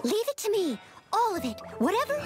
Leave it to me. All of it. Whatever.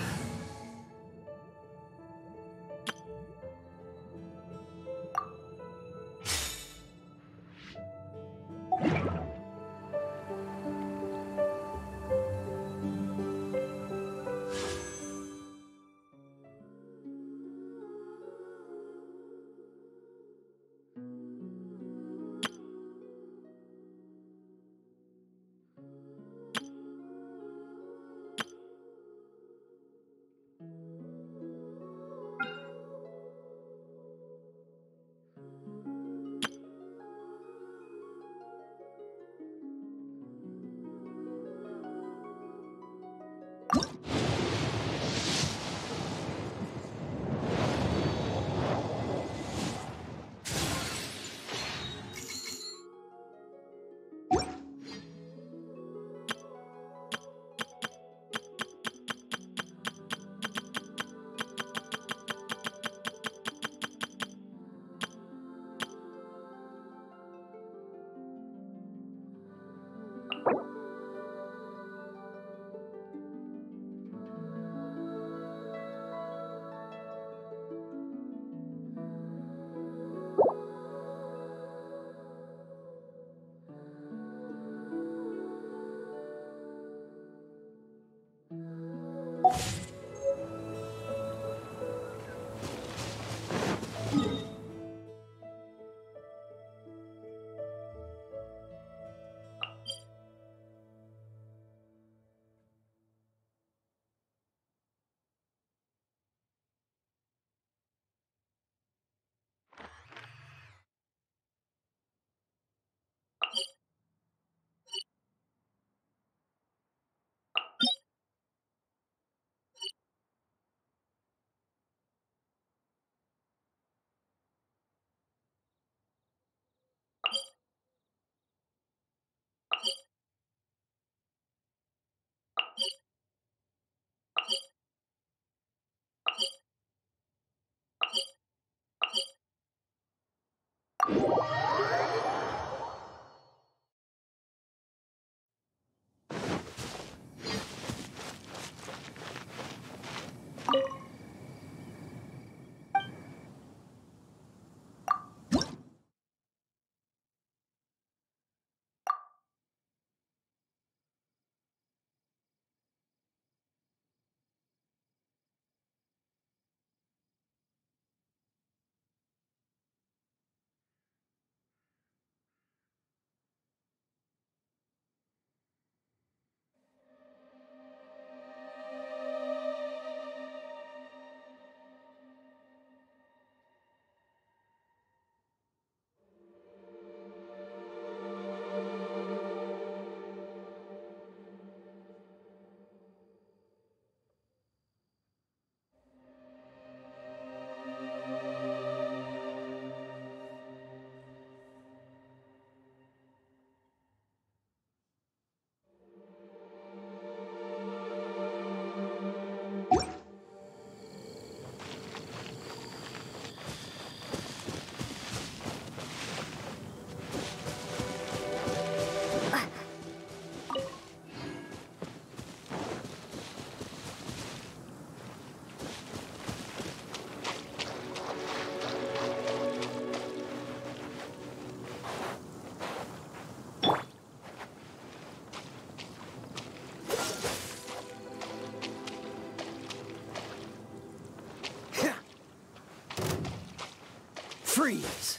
Freeze!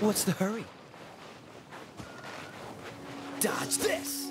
What's the hurry? Dodge this!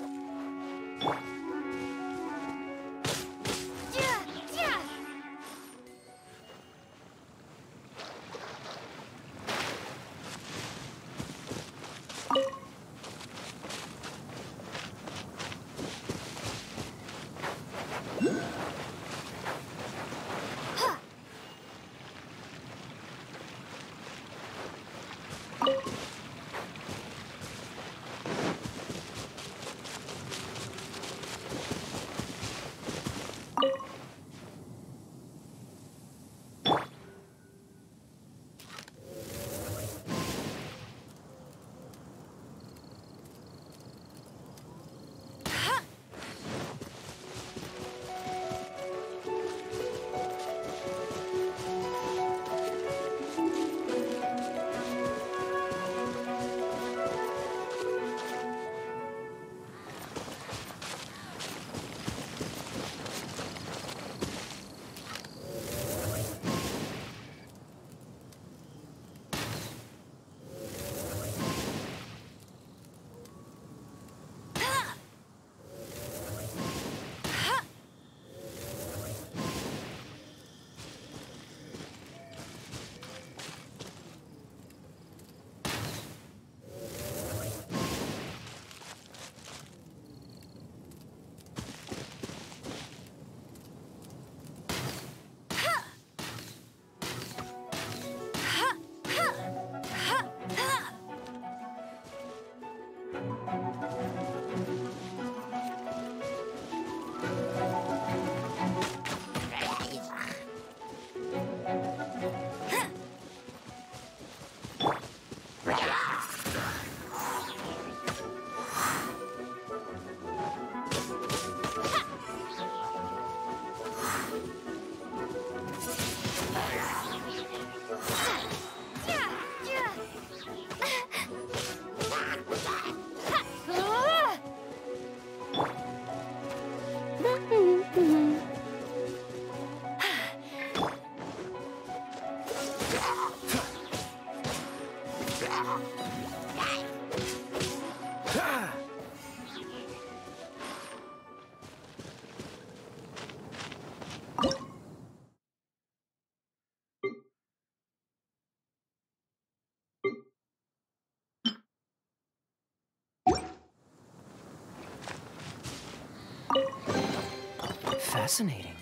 Fascinating.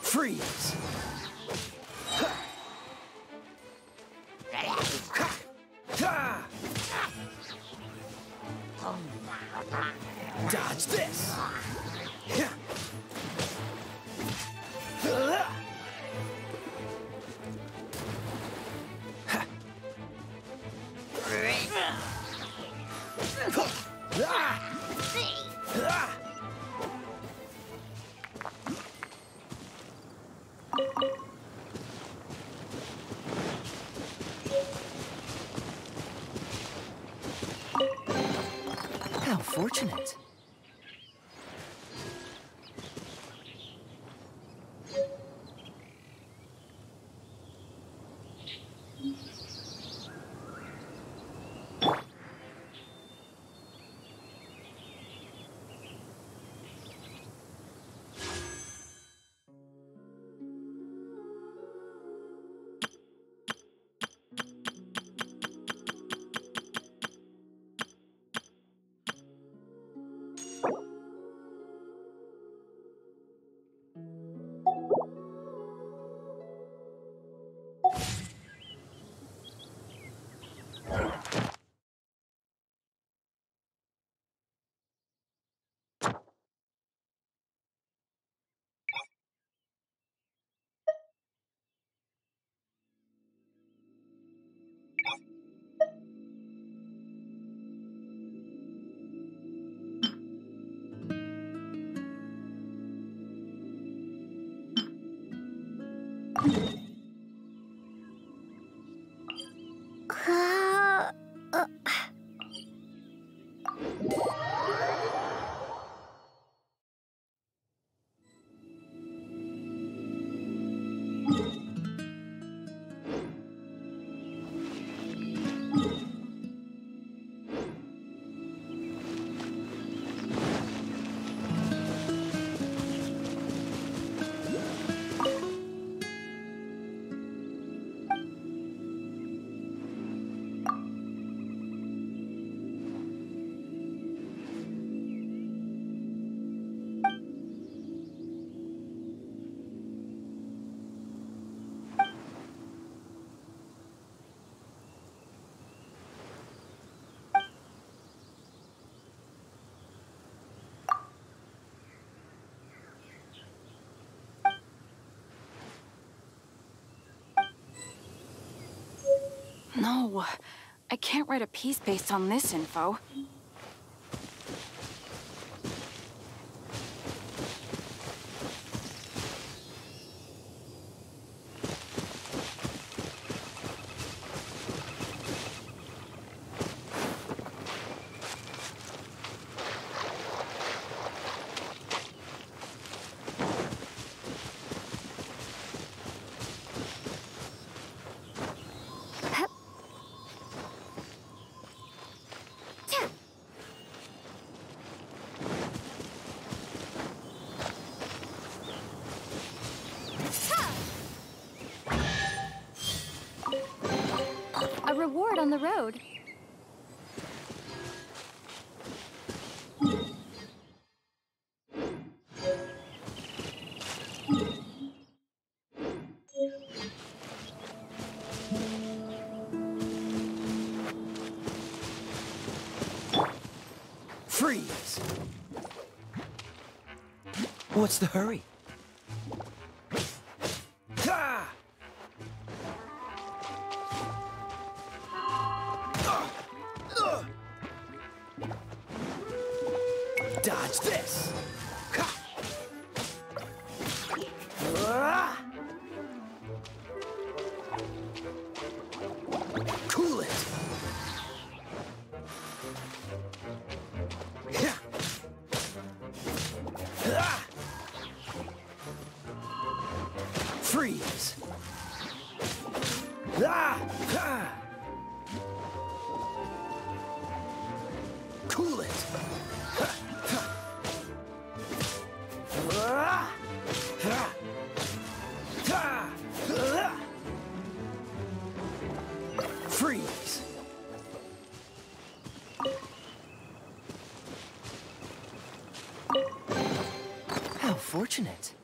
Freeze! Dodge this! How fortunate. No, I can't write a piece based on this info. A reward on the road. Freeze! What's the hurry? Ha! Dodge this! Ha! Cool it! Freeze! Cool it! Freeze! fortunate.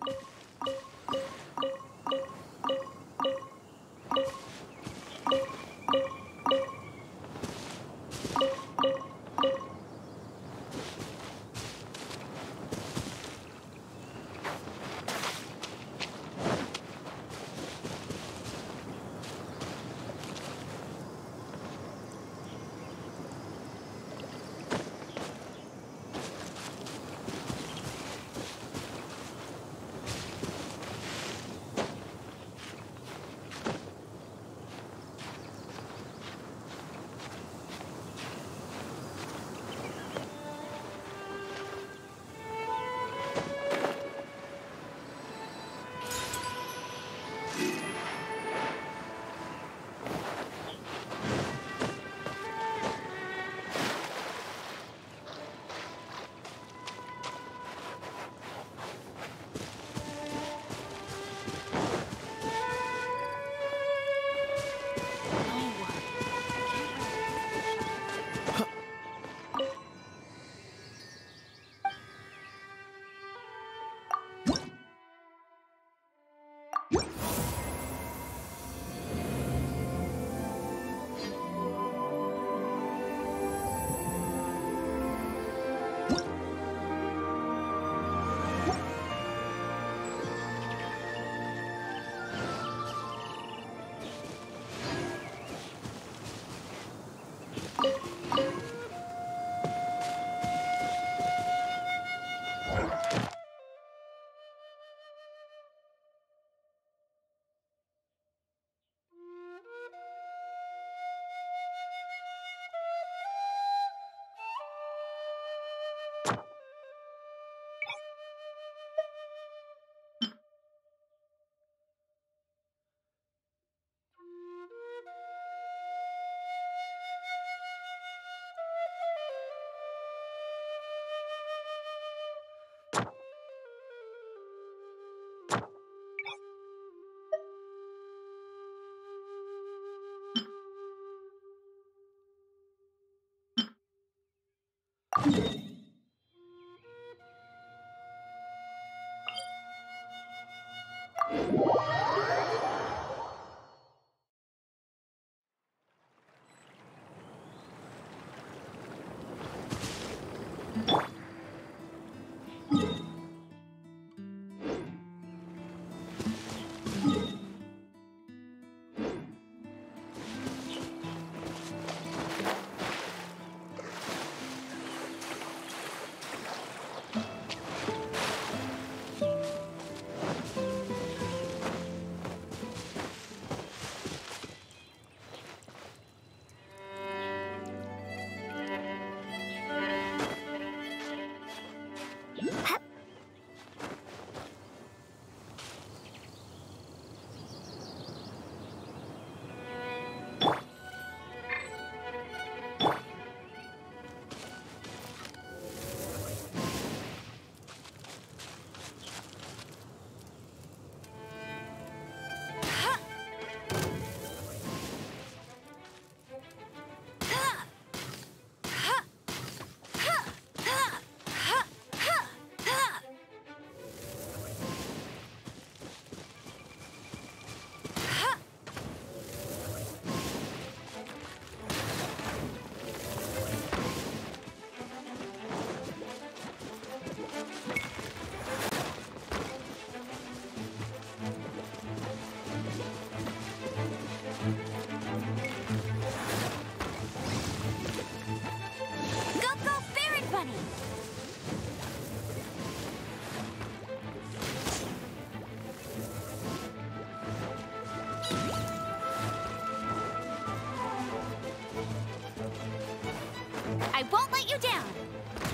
I won't let you down!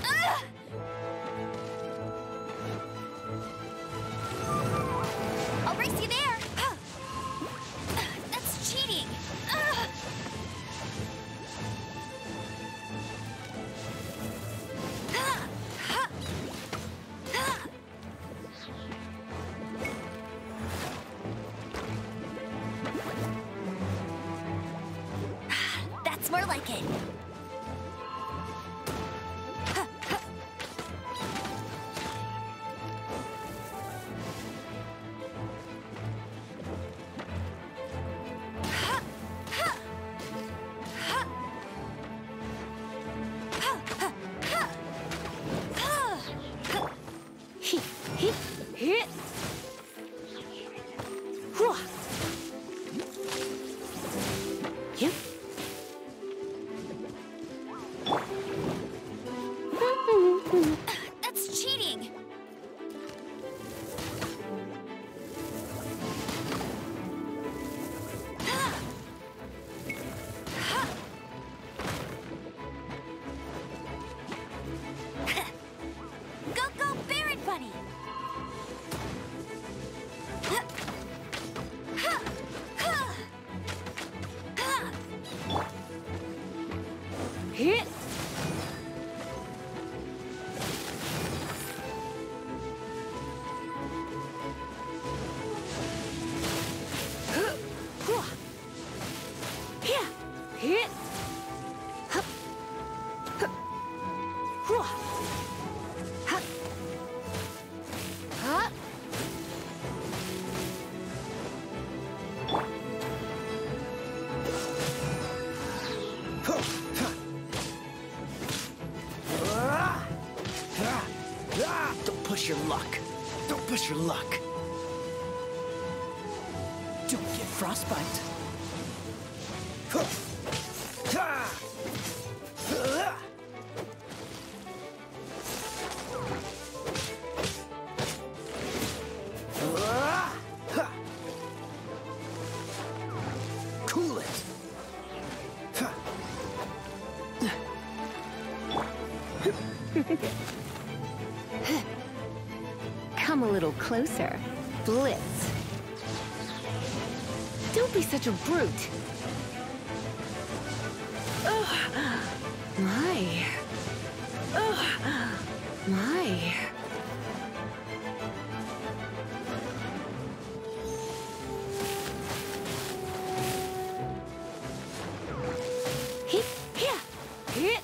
Ugh! I'll race you there! That's cheating! Ugh! That's more like it. Hit, hit. Whew. Yep. That's cheating. Go, go, Barret Bunny! Hit. Here. Hit. Hup. Hup. Whew. Hup. Hup. Don't push your luck. Don't push your luck. Don't get frostbite. Cool it. Come a little closer. Blitz. Don't be such a brute. Ugh. My. Ugh. My. Hit, here, hit.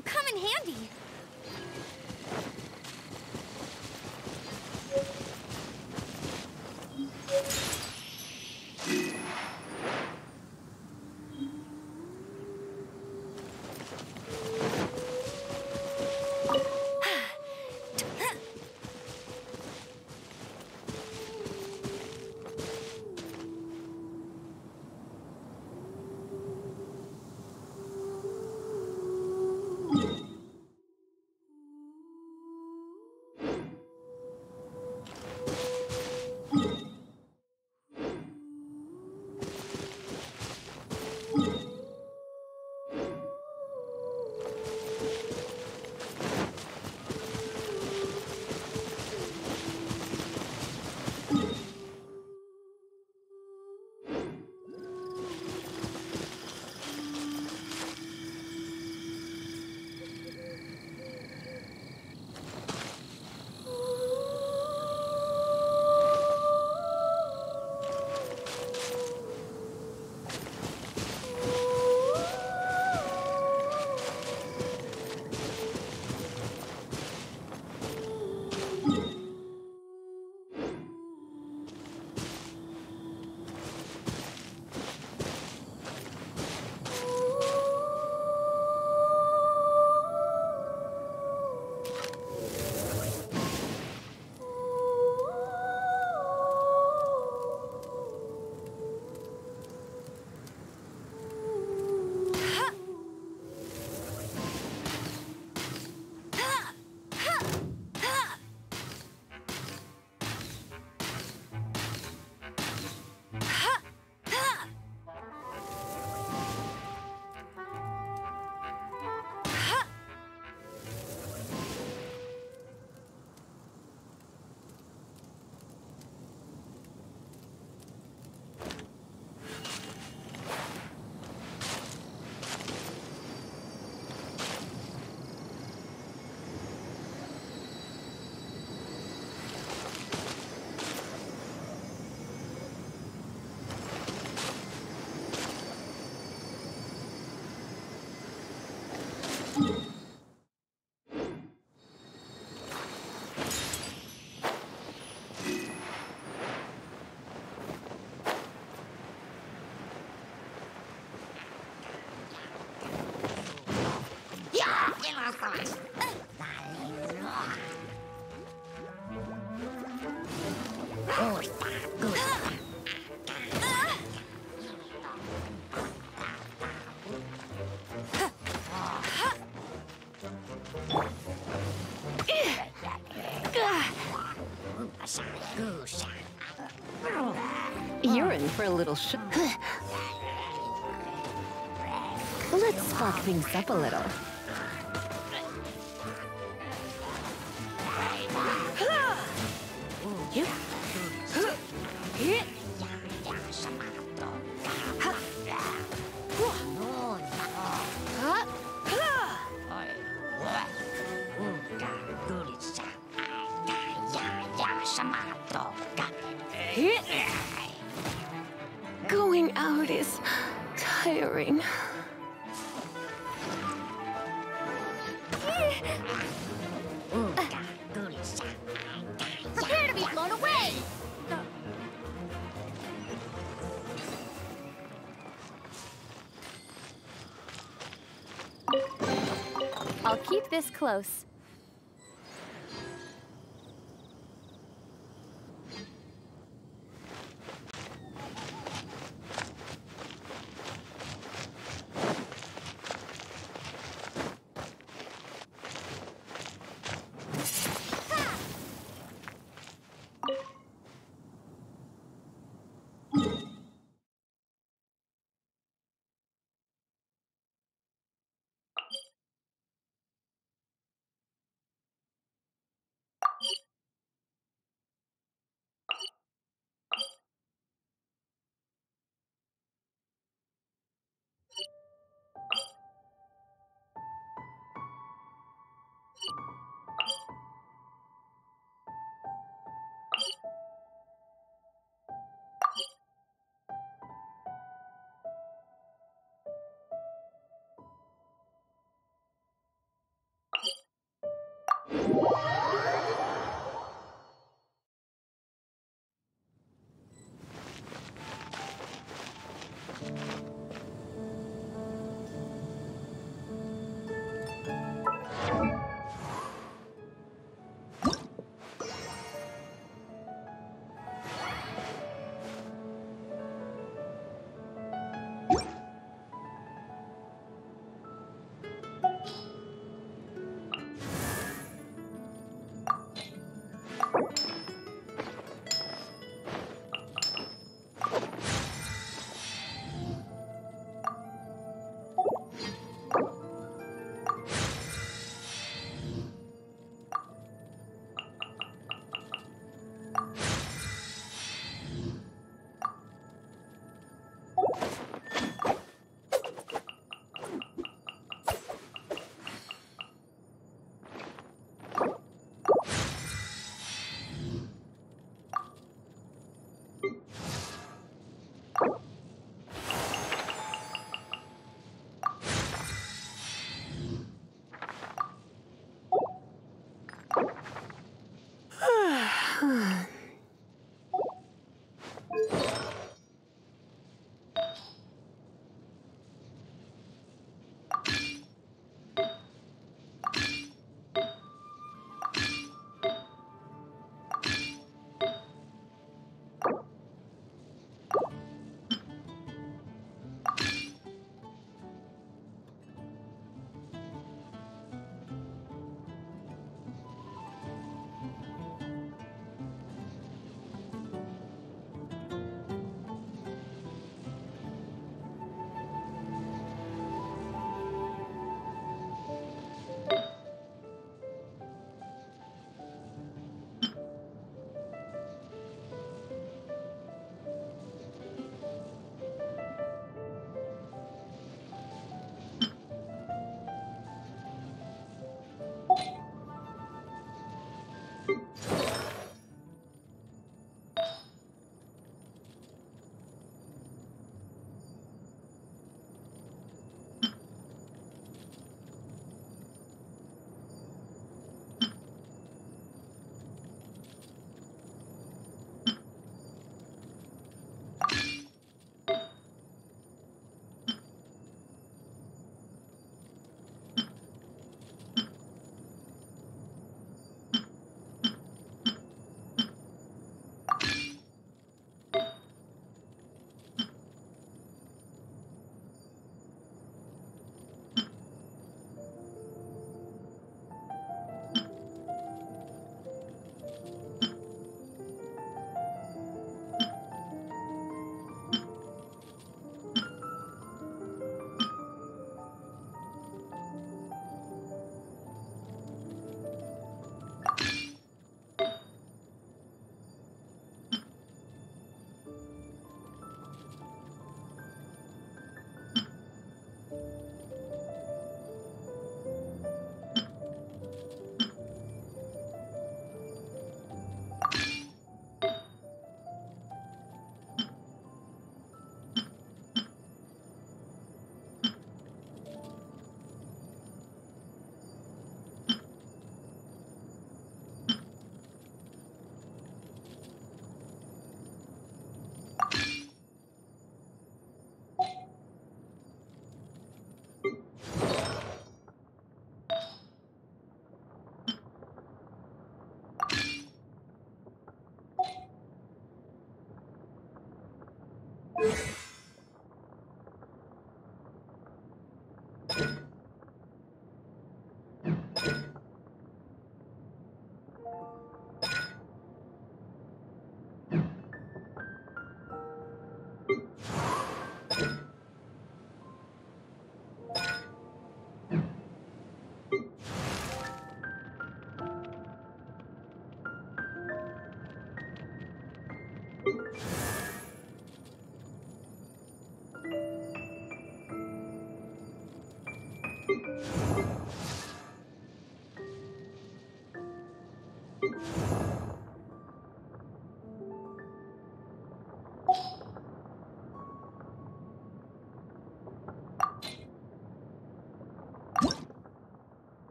They'll come in handy. You're in for a little Let's spark things up a little. Going out is tiring. Prepare to be blown away! I'll keep this close.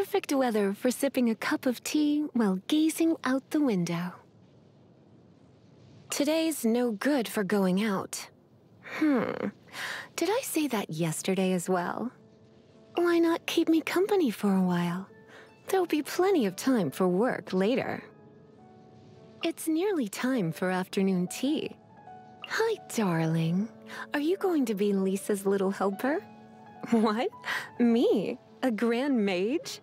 Perfect weather for sipping a cup of tea while gazing out the window. Today's no good for going out. Did I say that yesterday as well? Why not keep me company for a while? There'll be plenty of time for work later. It's nearly time for afternoon tea. Hi, darling. Are you going to be Lisa's little helper? What? Me? A grand mage?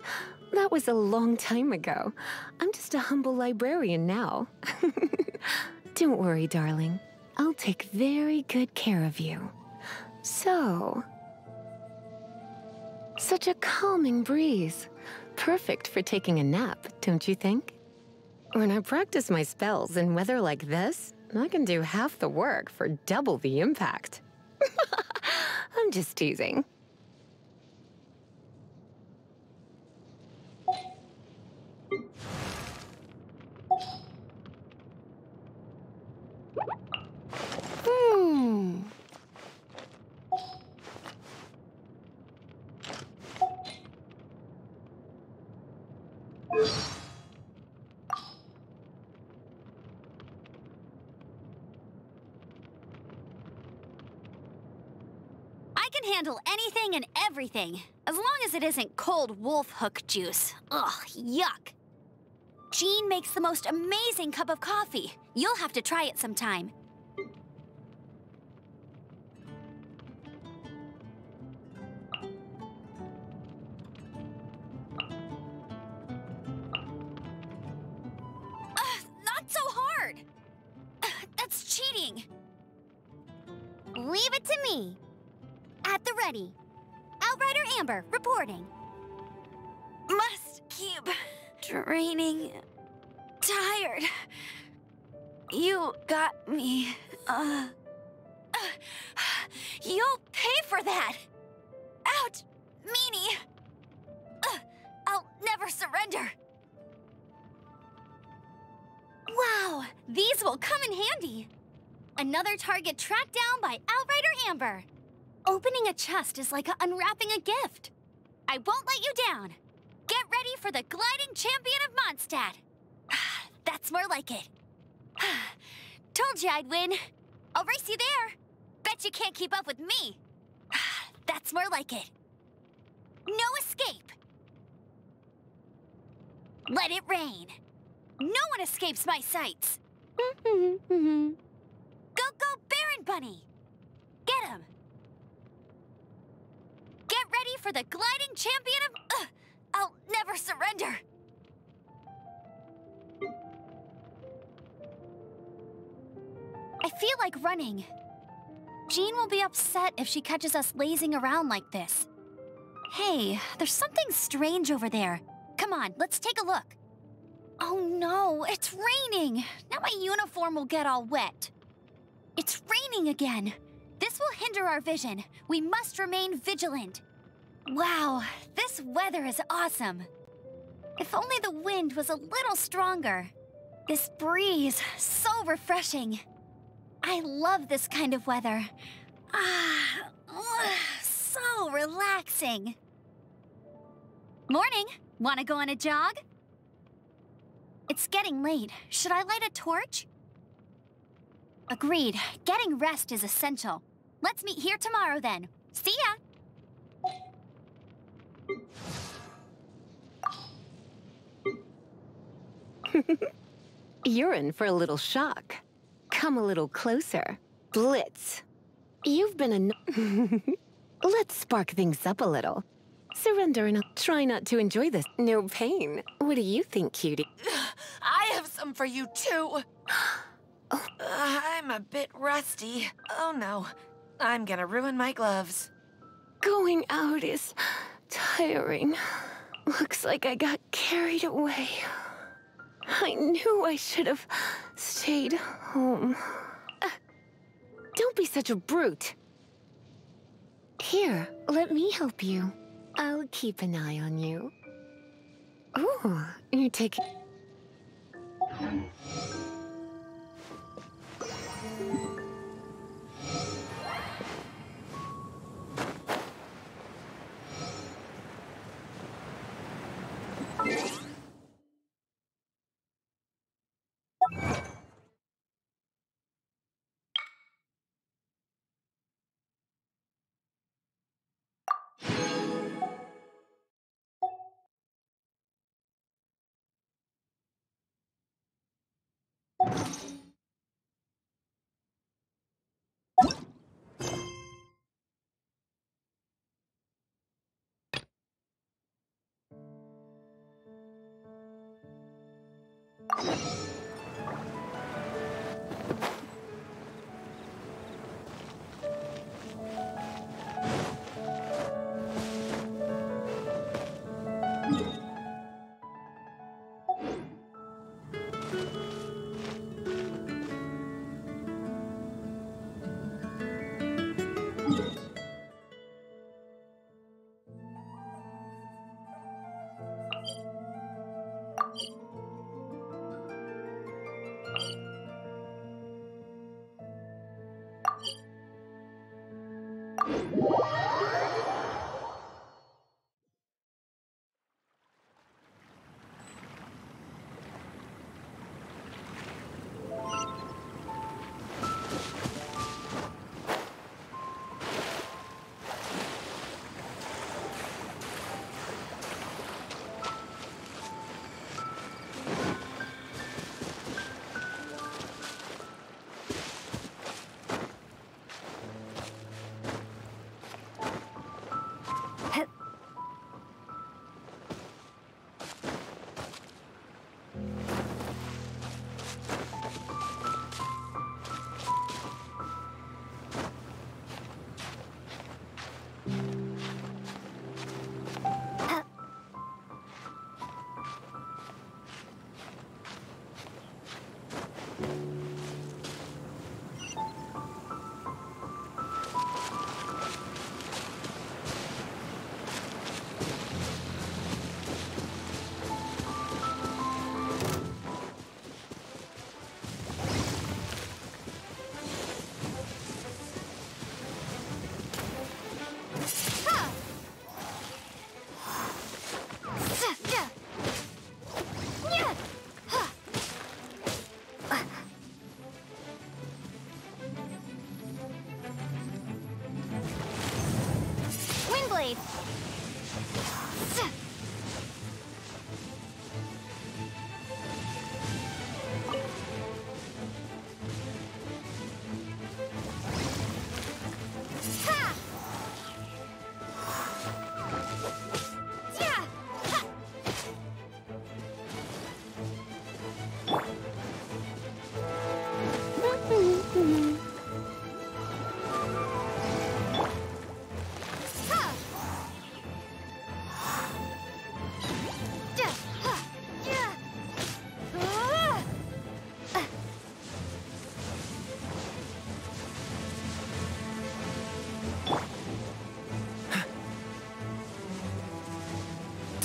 That was a long time ago. I'm just a humble librarian now. Don't worry, darling. I'll take very good care of you. So... Such a calming breeze. Perfect for taking a nap, don't you think? When I practice my spells in weather like this, I can do half the work for double the impact. I'm just teasing. I can handle anything and everything, as long as it isn't cold wolf hook juice. Ugh, yuck. Jean makes the most amazing cup of coffee. You'll have to try it sometime. Not so hard! That's cheating! Leave it to me. At the ready. Outrider Amber, reporting. Must keep draining. Tired. You got me. You'll pay for that. Ouch, meanie. I'll never surrender. Wow, these will come in handy. Another target tracked down by Outrider Amber. Opening a chest is like unwrapping a gift. I won't let you down. Get ready for the gliding champion of Mondstadt. That's more like it. Told you I'd win. I'll race you there. Bet you can't keep up with me. That's more like it. No escape. Let it rain. No one escapes my sights. Go, go, Baron Bunny. Get him. Get ready for the gliding champion of... I'll never surrender. I feel like running. Jean will be upset if she catches us lazing around like this. Hey, there's something strange over there. Come on, let's take a look. Oh no, it's raining. Now my uniform will get all wet. It's raining again. This will hinder our vision. We must remain vigilant. Wow, this weather is awesome. If only the wind was a little stronger. This breeze, so refreshing. I love this kind of weather. So relaxing. Morning. Wanna go on a jog? It's getting late. Should I light a torch? Agreed. Getting rest is essential. Let's meet here tomorrow then. See ya! You're in for a little shock. Come a little closer. Blitz. You've been Let's spark things up a little. Surrender and I'll try not to enjoy this. No pain. What do you think, cutie? I have some for you, too. I'm a bit rusty. Oh, no. I'm gonna ruin my gloves. Going out is tiring. Looks like I got carried away. I knew I should have stayed home. Don't be such a brute. Here, let me help you. I'll keep an eye on you. Ooh, you take...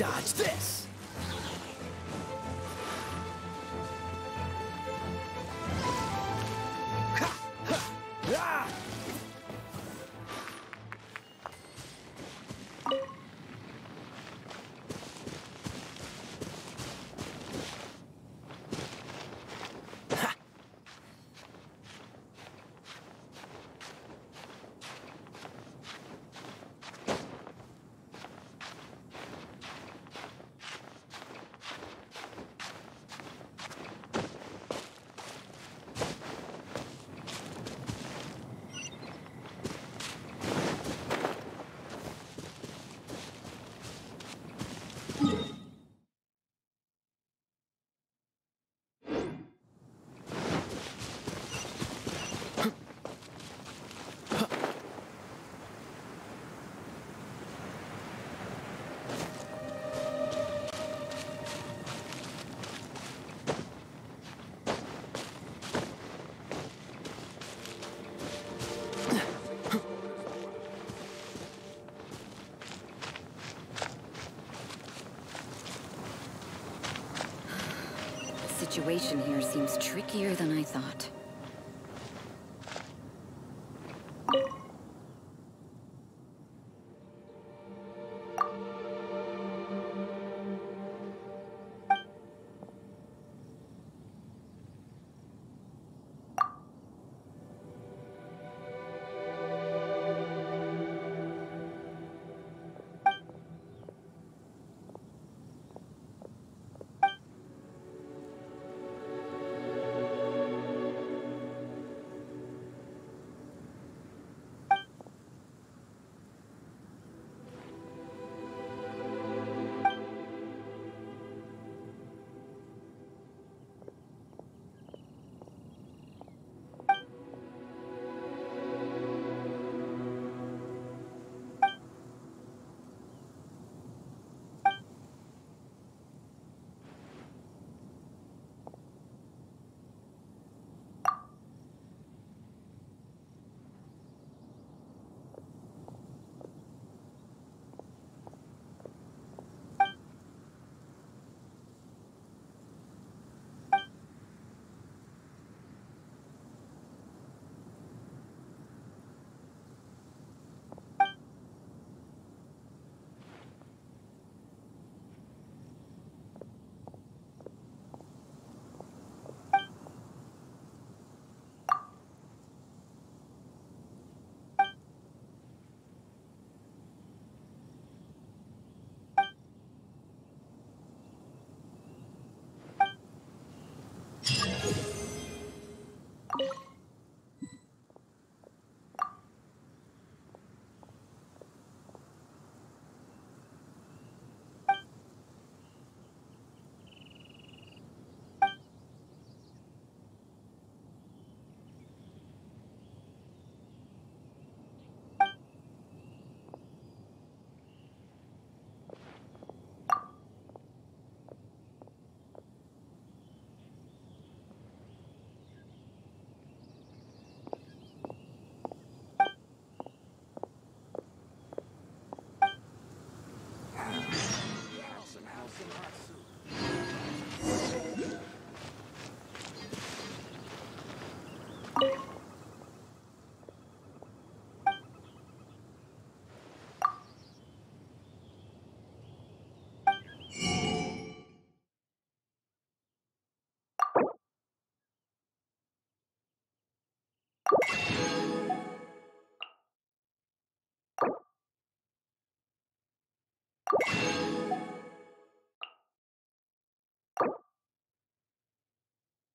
Dodge this! Ha! Ha! Ah! The situation here seems trickier than I thought.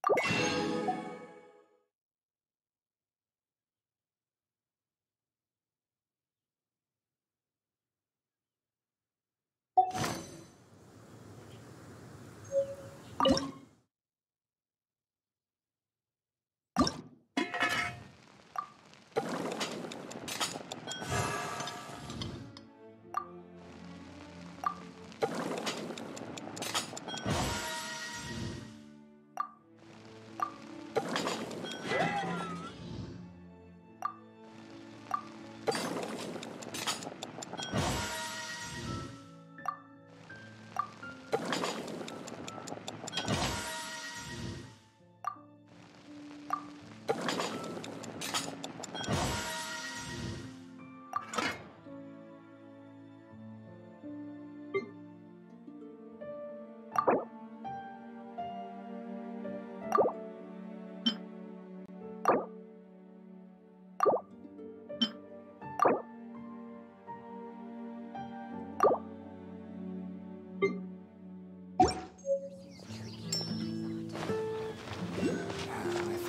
If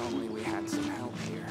only we had some help here.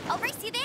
I'll race you there.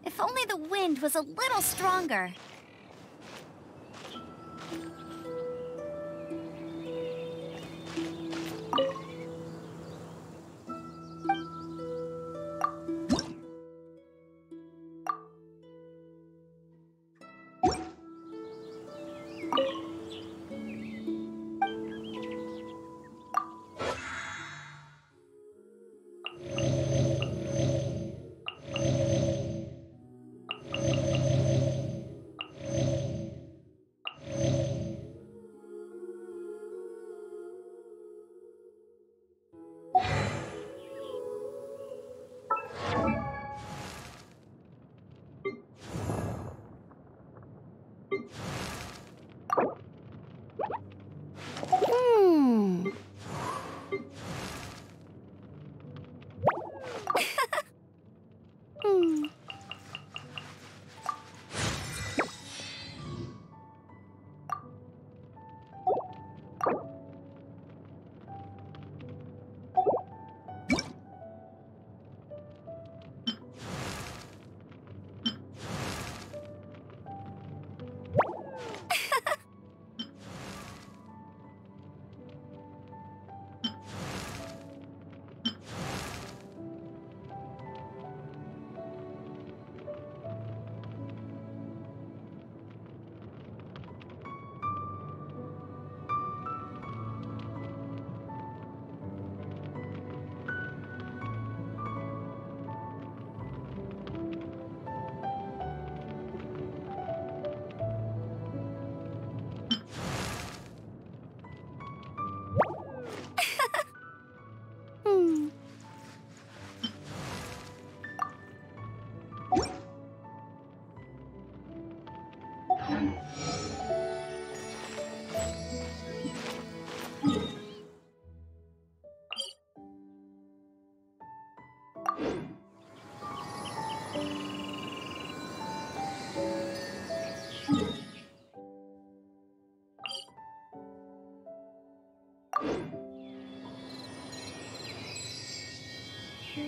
If only the wind was a little stronger. Bet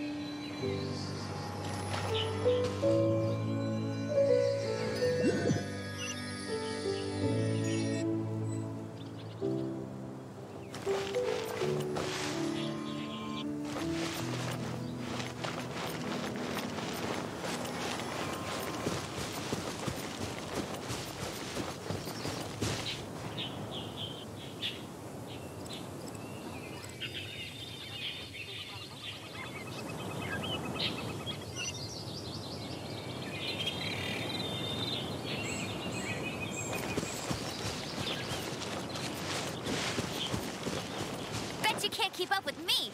you can't keep up with me.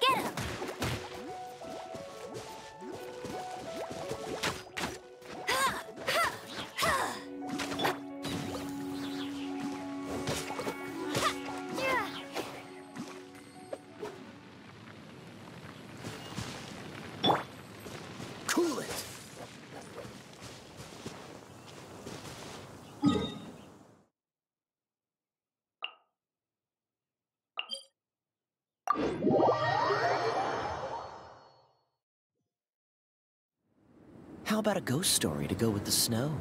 Get him! Cool it. How about a ghost story to go with the snow?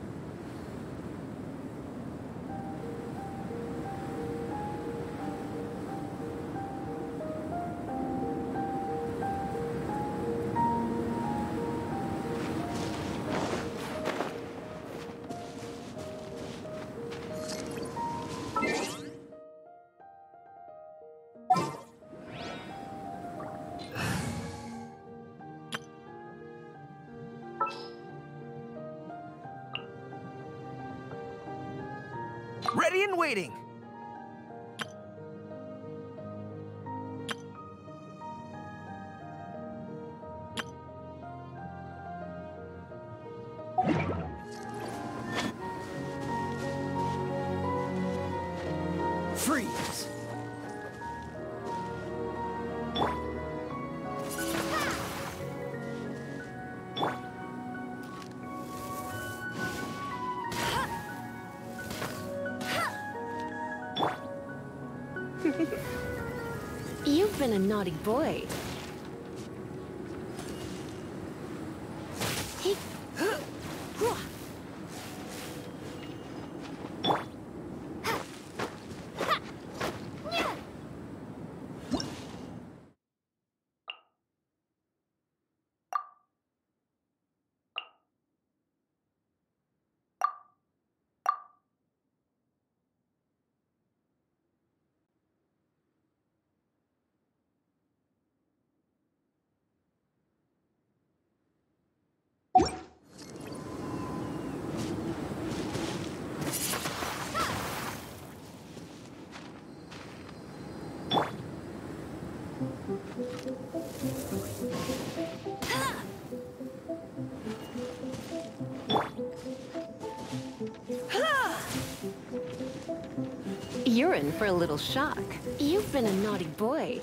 Ready and waiting. Freeze. You've been a naughty boy. Hey. You're in for a little shock. You've been a naughty boy.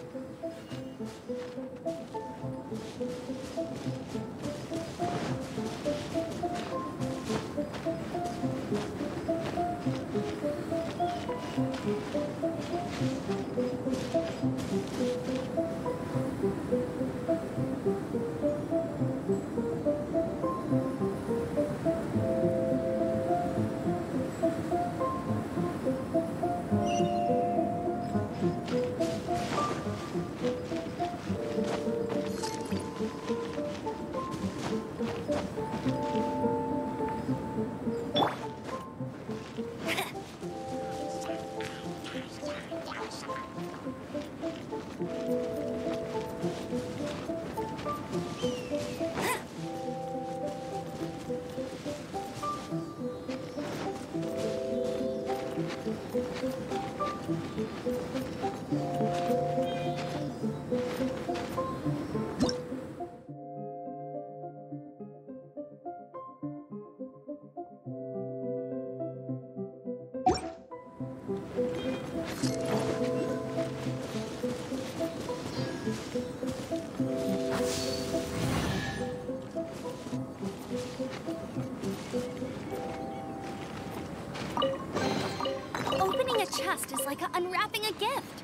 chest is like unwrapping a gift.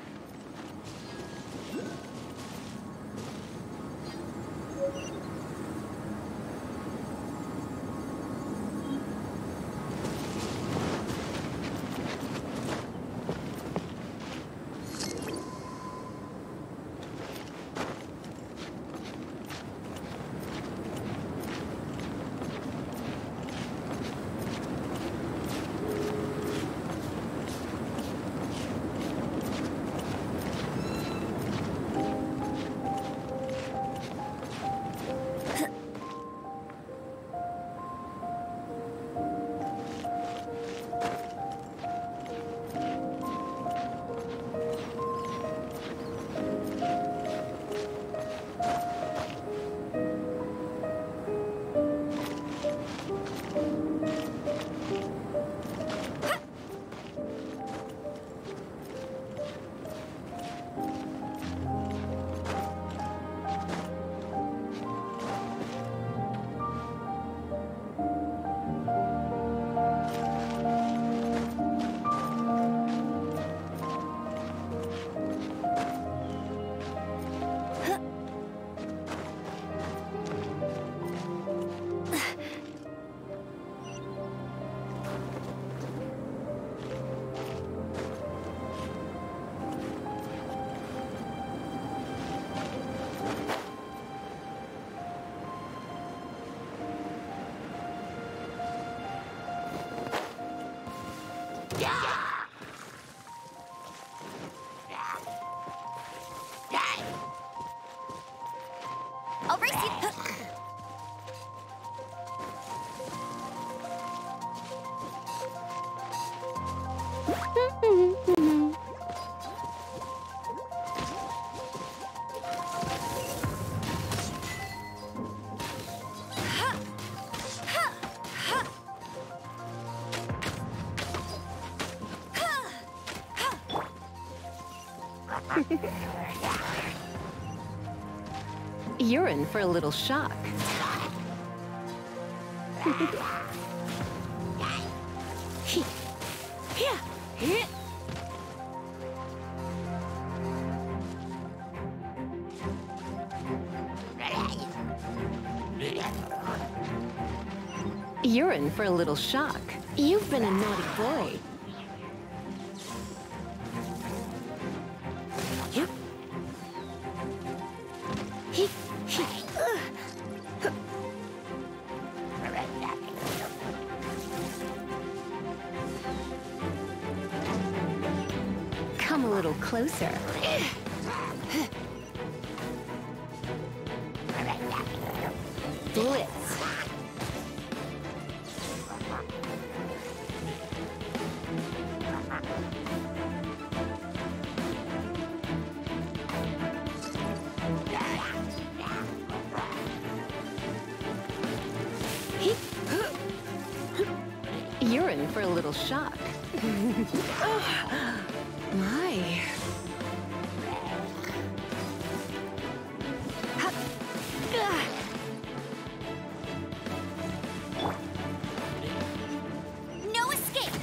I'll race you. You're in for a little shock. You're in for a little shock. You've been a naughty boy. Come a little closer. Blitz. You're in for a little shock. My. No escape.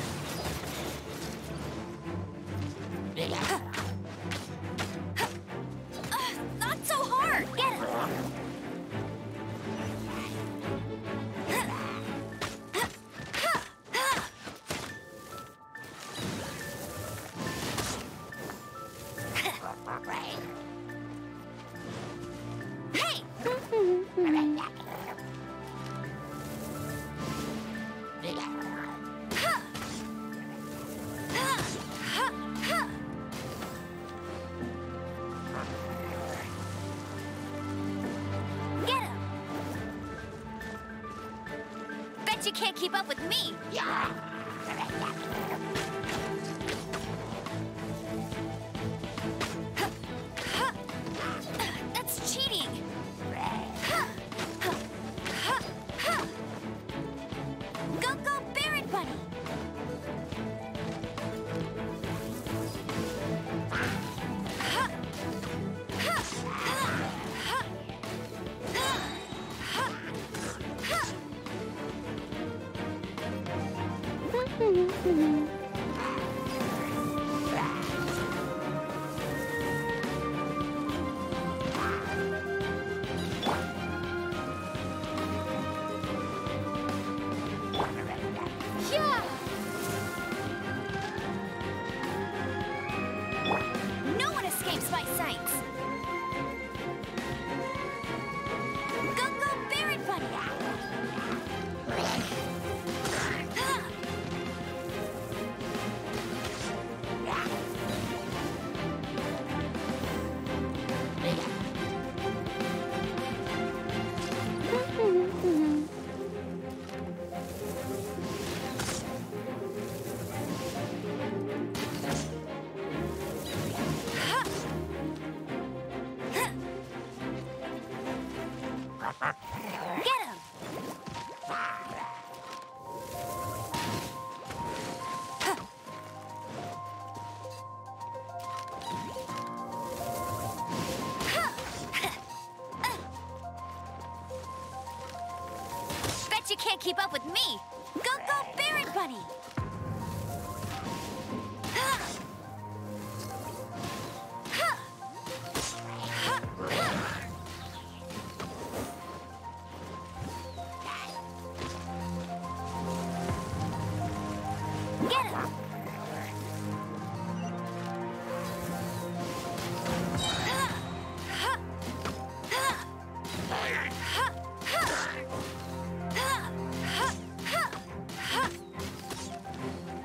Not so hard. Get him. Hey! Get him! Bet you can't keep up with me! That's cheating! Go, go, Baron Bunny! test my sights. Go, go, Barret Bunny! Get him! Bet you can't keep up with me! Go, go, Barret Bunny! Get him!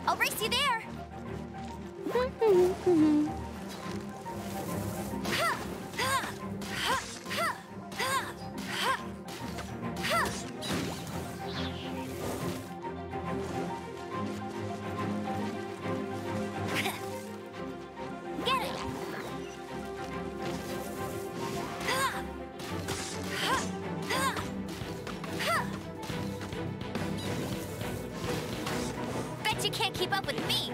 I'll race you there! Get it! Bet you can't keep up with me!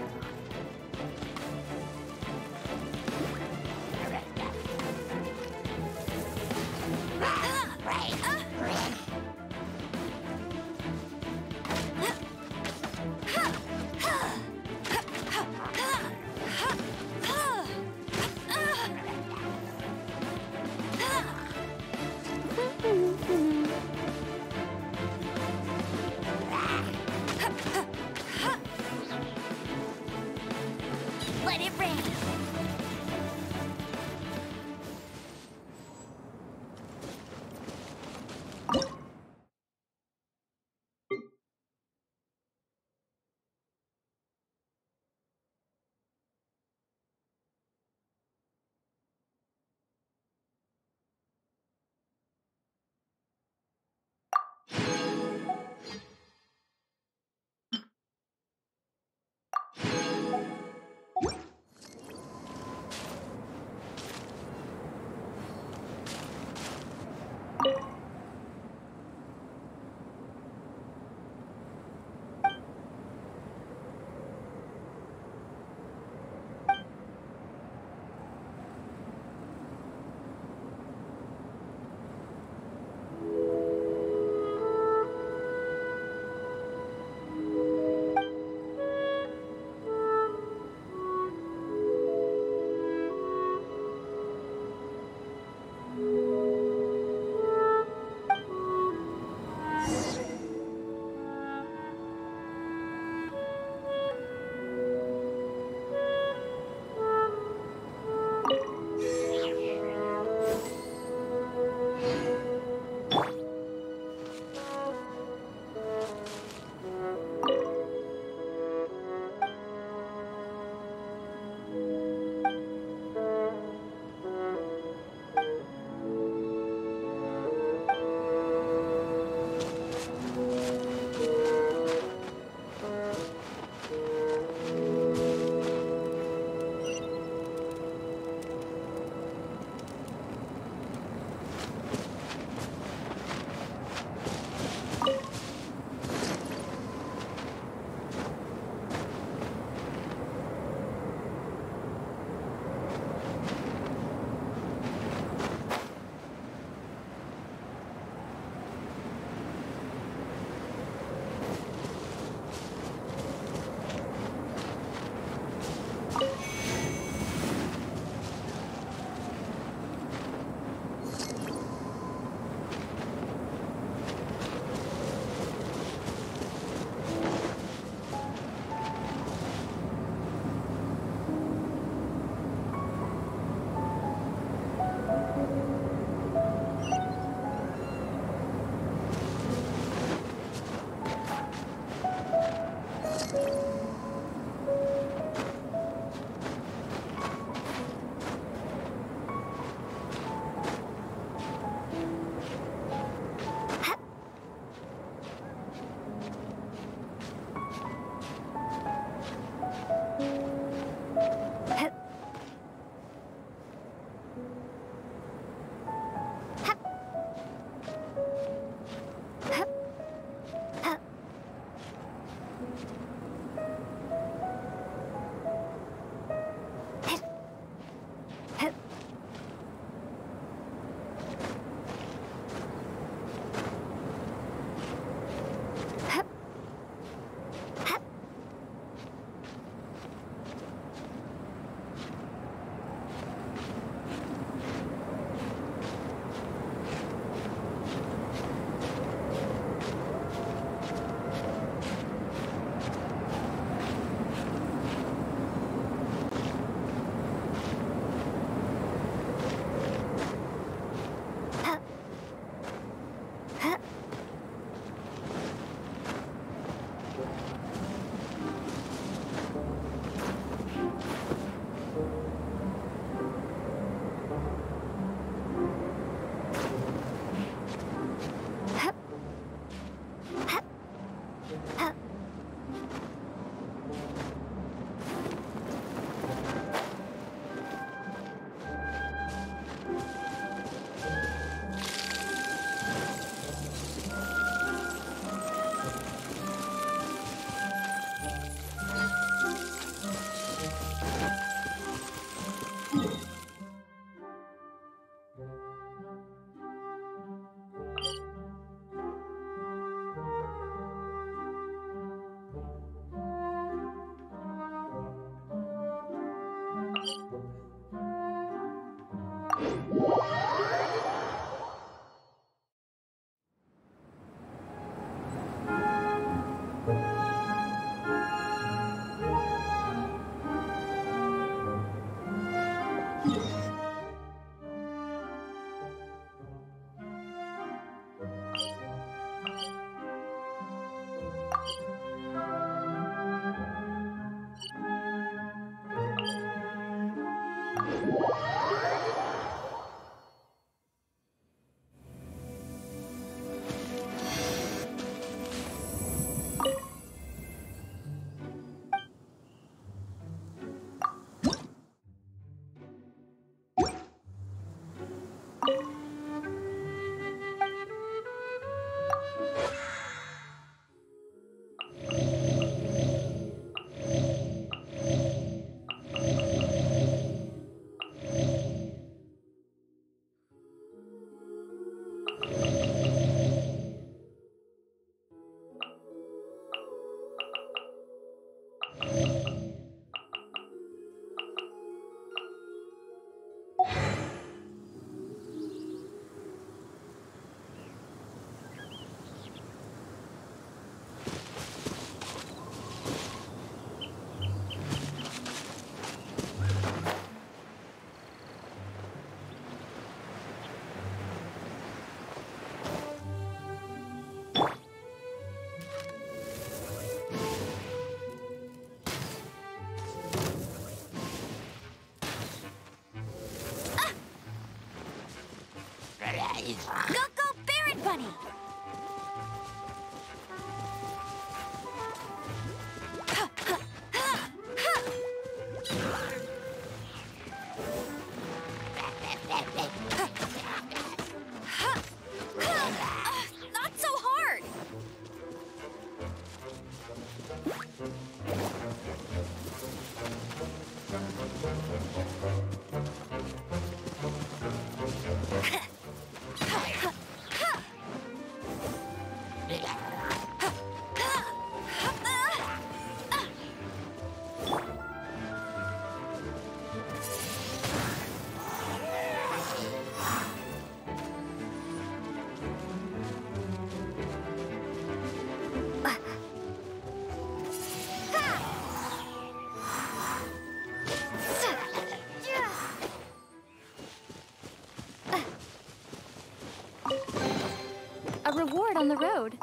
Go, go, Baron Bunny! Not so hard! A reward on the road.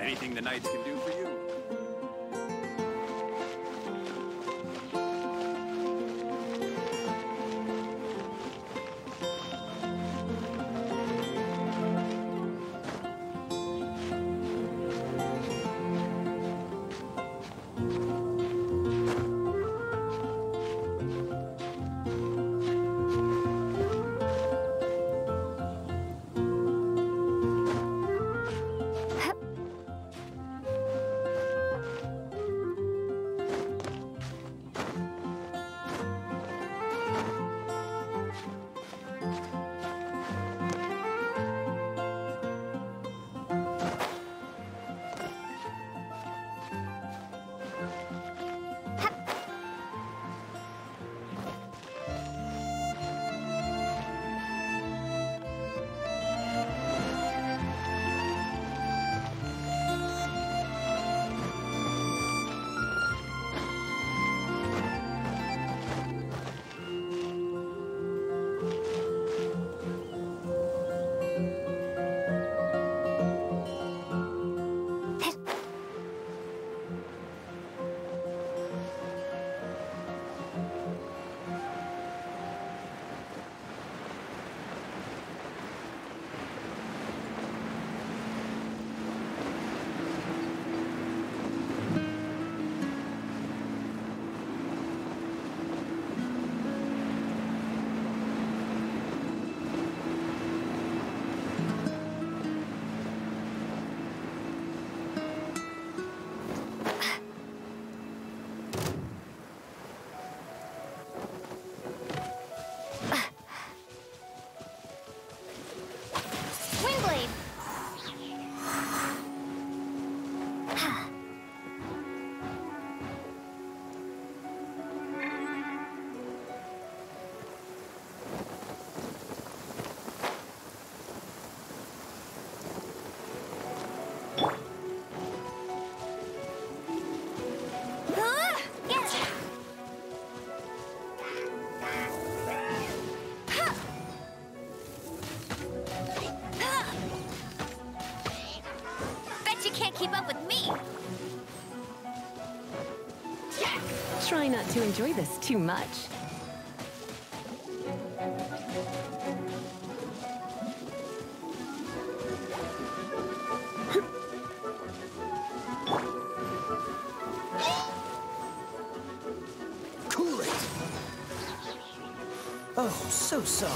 Anything the knights can do for you. Try not to enjoy this too much. Cool it! Oh, so sorry.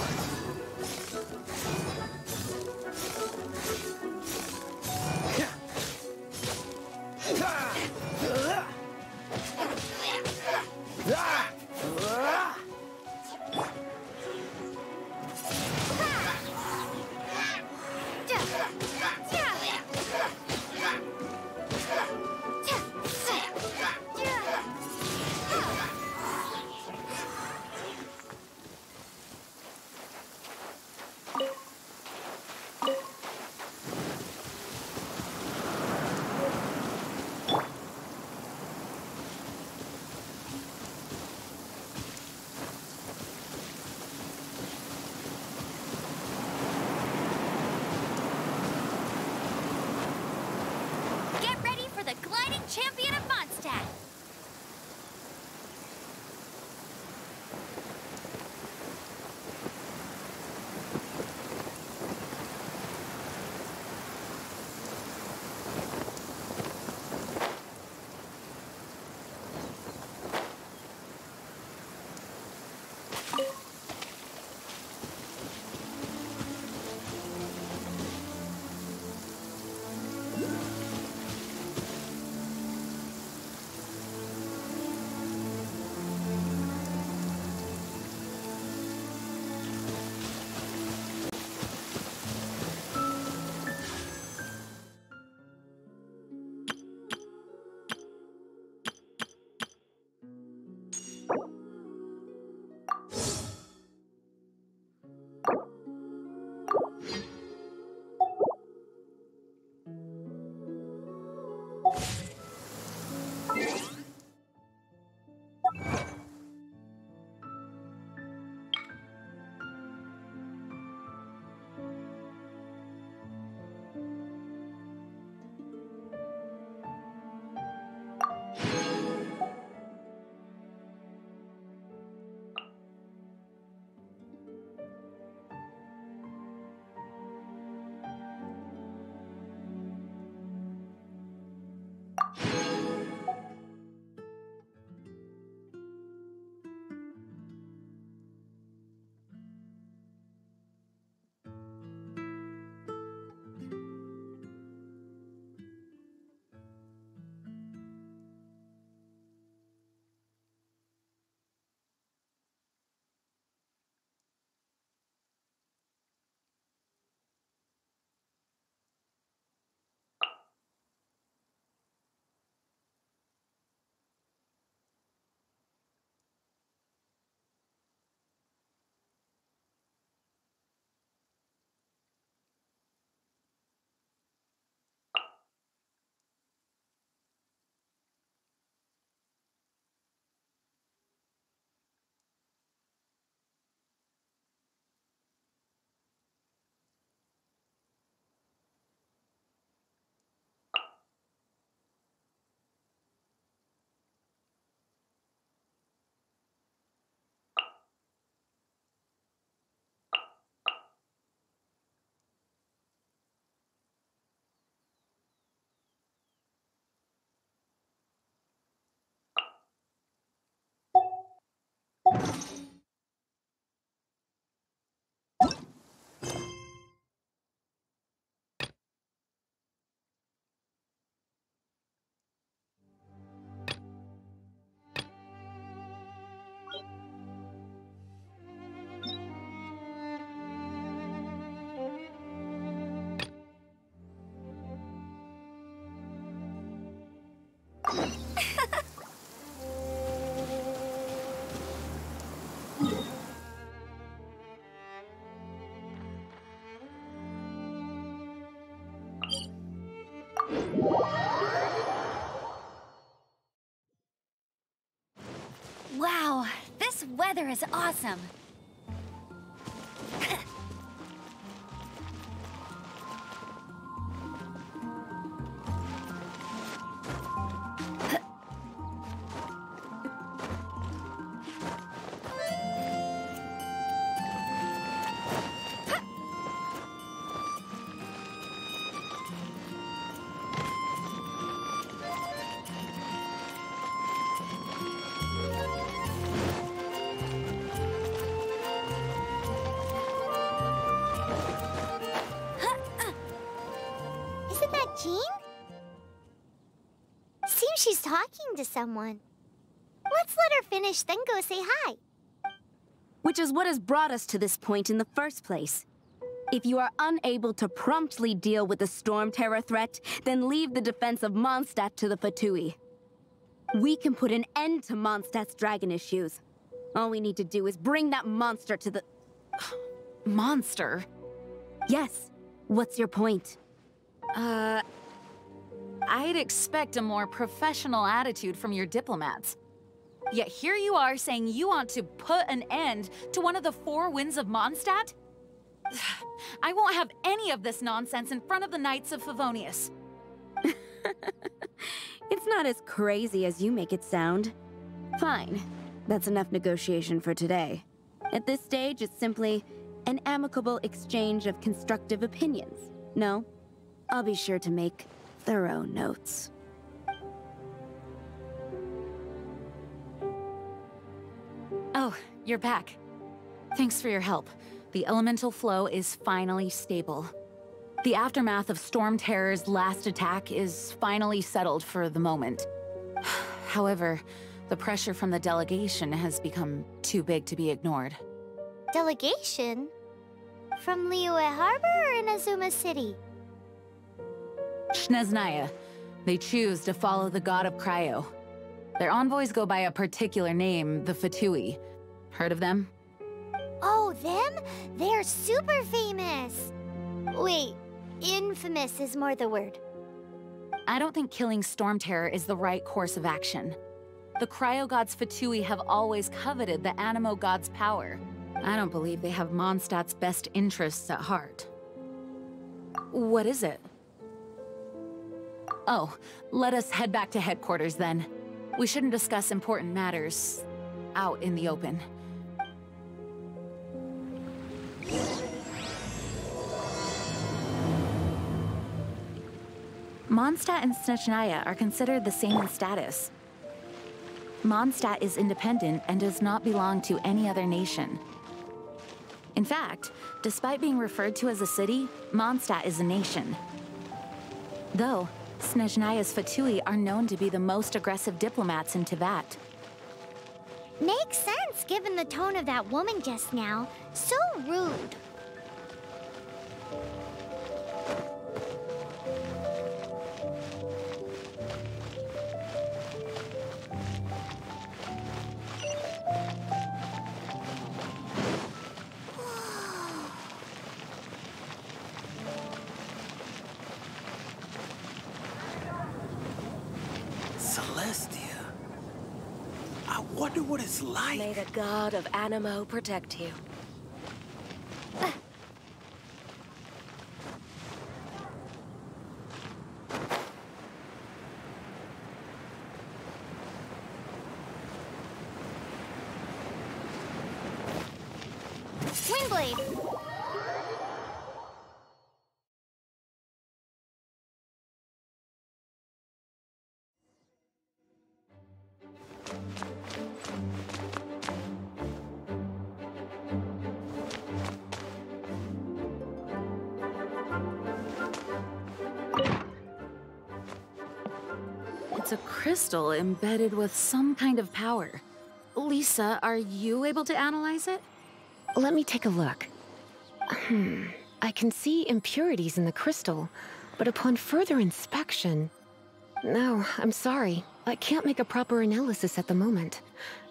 Champion of Mondstadt! Wow, this weather is awesome. Isn't that Jean? Seems she's talking to someone. Let's let her finish, then go say hi. Which is what has brought us to this point in the first place. If you are unable to promptly deal with the Storm Terror threat, then leave the defense of Mondstadt to the Fatui. We can put an end to Mondstadt's dragon issues. All we need to do is bring that monster to the... Monster? Yes. What's your point? I'd expect a more professional attitude from your diplomats. Yet here you are saying you want to put an end to one of the four winds of Mondstadt? I won't have any of this nonsense in front of the Knights of Favonius. It's not as crazy as you make it sound. Fine. That's enough negotiation for today. At this stage, it's simply an amicable exchange of constructive opinions. No? I'll be sure to make thorough notes. Oh, you're back. Thanks for your help. The elemental flow is finally stable. The aftermath of Storm Terror's last attack is finally settled for the moment. However, the pressure from the delegation has become too big to be ignored. Delegation? From Liyue Harbor or in Azuma City? Snezhnaya. They choose to follow the god of Cryo. Their envoys go by a particular name, the Fatui. Heard of them? Oh, them? They're super famous! Wait, infamous is more the word. I don't think killing Storm Terror is the right course of action. The Cryo gods Fatui have always coveted the Animo god's power. I don't believe they have Mondstadt's best interests at heart. What is it? Oh, let us head back to headquarters then. We shouldn't discuss important matters out in the open. Mondstadt and Snezhnaya are considered the same in status. Mondstadt is independent and does not belong to any other nation. In fact, despite being referred to as a city, Mondstadt is a nation. Though, Snezhnaya's Fatui are known to be the most aggressive diplomats in Teyvat. Makes sense given the tone of that woman just now. So rude. Celestia. I wonder what it's like. May the god of Animo protect you. Windblade! It's a crystal embedded with some kind of power. Lisa, are you able to analyze it? Let me take a look. I can see impurities in the crystal, but upon further inspection... No, I'm sorry. I can't make a proper analysis at the moment.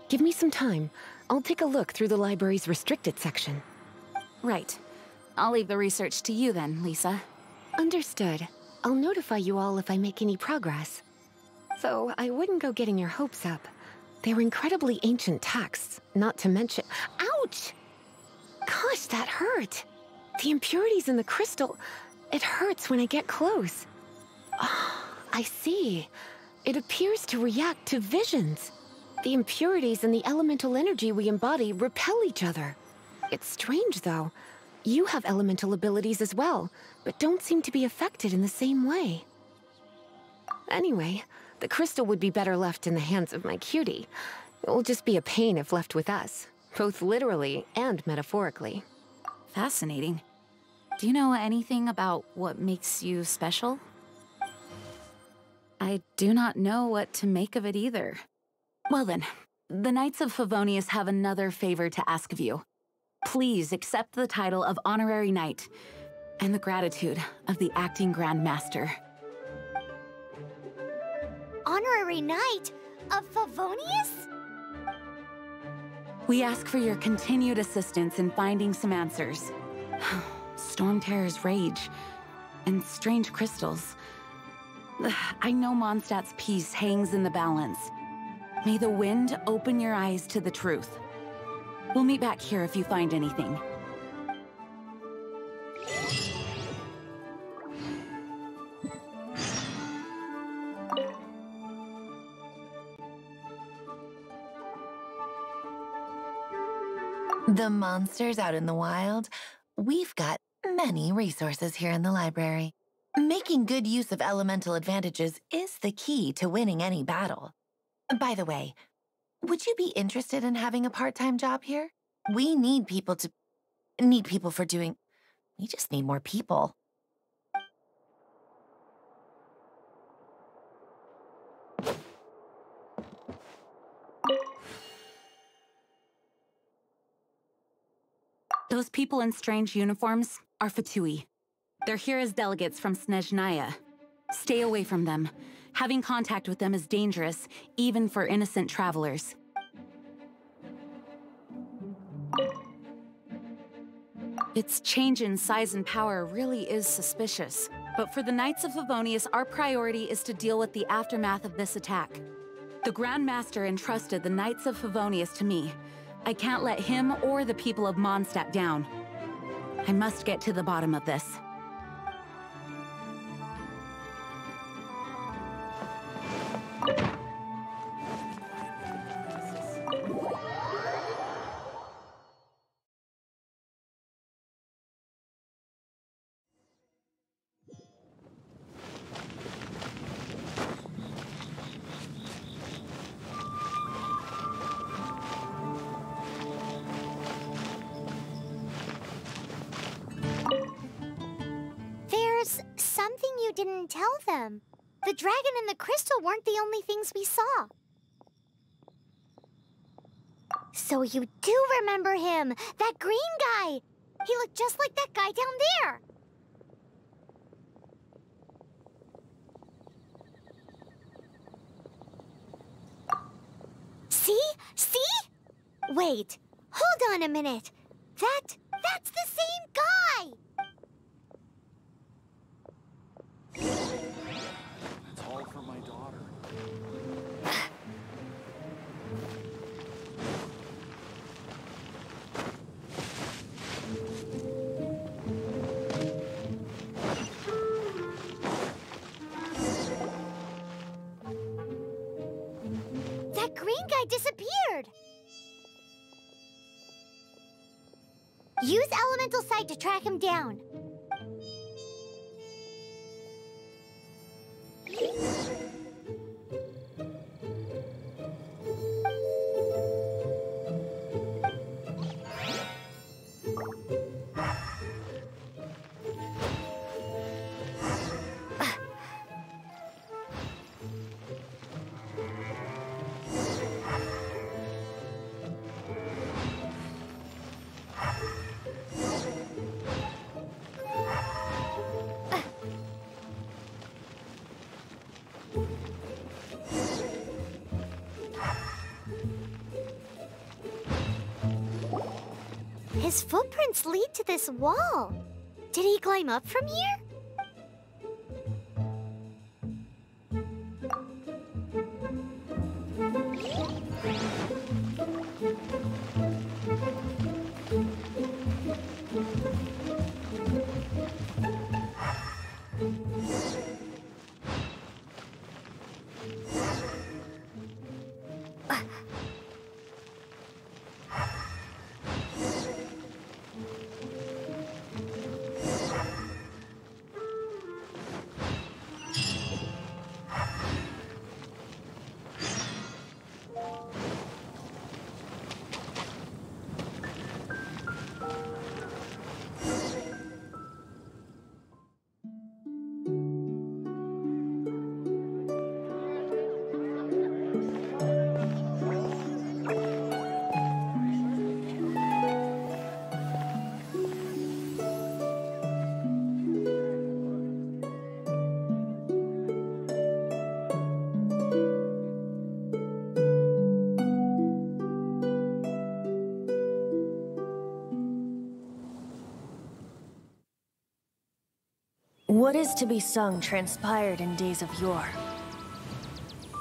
Give me some time. I'll take a look through the library's restricted section. Right. I'll leave the research to you then, Lisa. Understood. I'll notify you all if I make any progress. Though I wouldn't go getting your hopes up. They're incredibly ancient texts, not to mention... Ouch! Gosh, that hurt. The impurities in the crystal... It hurts when I get close. Oh, I see. It appears to react to visions. The impurities and the elemental energy we embody repel each other. It's strange, though. You have elemental abilities as well, but don't seem to be affected in the same way. Anyway, the crystal would be better left in the hands of my cutie. It will just be a pain if left with us, both literally and metaphorically. Fascinating. Do you know anything about what makes you special? I do not know what to make of it either. Well then, the Knights of Favonius have another favor to ask of you. Please accept the title of Honorary Knight and the gratitude of the Acting Grand Master. Honorary Knight of Favonius? We ask for your continued assistance in finding some answers. Storm Terror's rage and strange crystals. I know Mondstadt's peace hangs in the balance. May the wind open your eyes to the truth. We'll meet back here if you find anything. The monsters out in the wild. We've got many resources here in the library. Making good use of elemental advantages is the key to winning any battle. By the way, would you be interested in having a part-time job here? We need people for doing... We just need more people. Those people in strange uniforms are Fatui. They're here as delegates from Snezhnaya. Stay away from them. Having contact with them is dangerous, even for innocent travelers. Its change in size and power really is suspicious. But for the Knights of Favonius, our priority is to deal with the aftermath of this attack. The Grand Master entrusted the Knights of Favonius to me. I can't let him or the people of Mondstadt down. I must get to the bottom of this. There's something you didn't tell them. The dragon and the crystal weren't the only things we saw. So you do remember him, that green guy. He looked just like that guy down there. See? See? Wait, hold on a minute. That's the same guy. It's all for my daughter. That green guy disappeared. Use Elemental Sight to track him down. His footprints lead to this wall. Did he climb up from here? What is to be sung transpired in days of yore,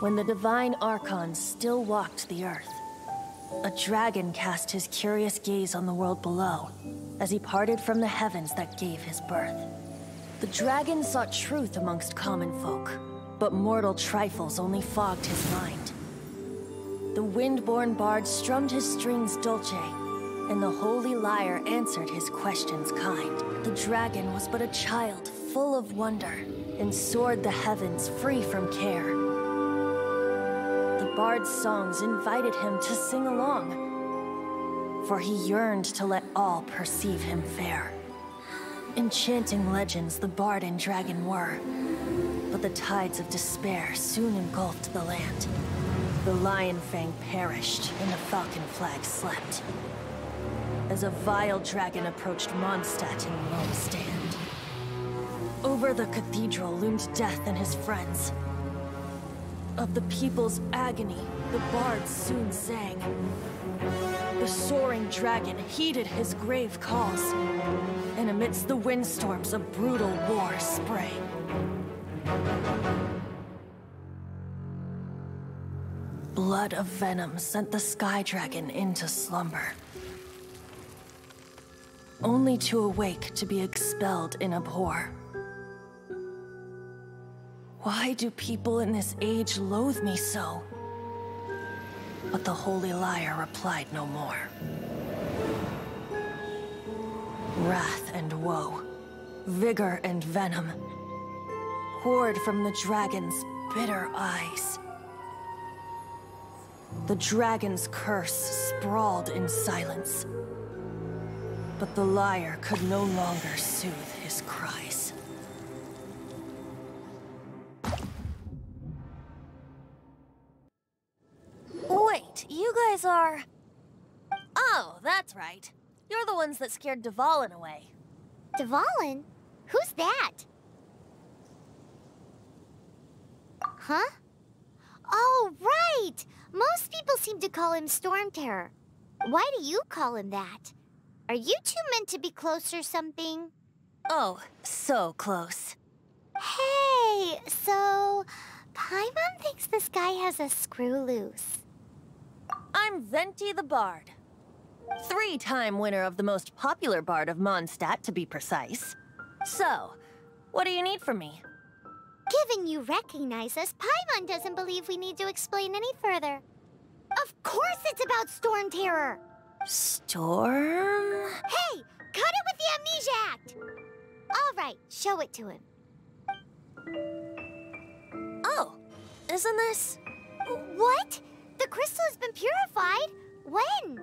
when the divine archons still walked the earth. A dragon cast his curious gaze on the world below, as he parted from the heavens that gave his birth. The dragon sought truth amongst common folk, but mortal trifles only fogged his mind. The wind-born bard strummed his strings dulce, and the holy lyre answered his questions kind. The dragon was but a child, full of wonder, and soared the heavens free from care. The bard's songs invited him to sing along, for he yearned to let all perceive him fair. Enchanting legends the bard and dragon were, but the tides of despair soon engulfed the land. The lion fang perished, and the falcon flag slept, as a vile dragon approached Mondstadt in lone stand. Over the cathedral loomed death and his friends. Of the people's agony, the bards soon sang. The soaring dragon heeded his grave calls, and amidst the windstorms a brutal war sprang. Blood of venom sent the sky dragon into slumber, only to awake to be expelled in abhor. Why do people in this age loathe me so? But the holy lyre replied no more. Wrath and woe, vigor and venom, poured from the dragon's bitter eyes. The dragon's curse sprawled in silence, but the lyre could no longer soothe his cries. Wait, you guys are... Oh, that's right. You're the ones that scared Dvalin away. Dvalin? Who's that? Huh? Oh, right! Most people seem to call him Storm Terror. Why do you call him that? Are you two meant to be close or something? Oh, so close. Hey, so... Paimon thinks this guy has a screw loose. I'm Venti the Bard. 3-time winner of the most popular bard of Mondstadt, to be precise. So, what do you need from me? Given you recognize us, Paimon doesn't believe we need to explain any further. Of course it's about Storm Terror! Storm? Hey! Cut it with the Amnesia Act! Alright, show it to him. Oh, isn't this... What? The crystal has been purified? When?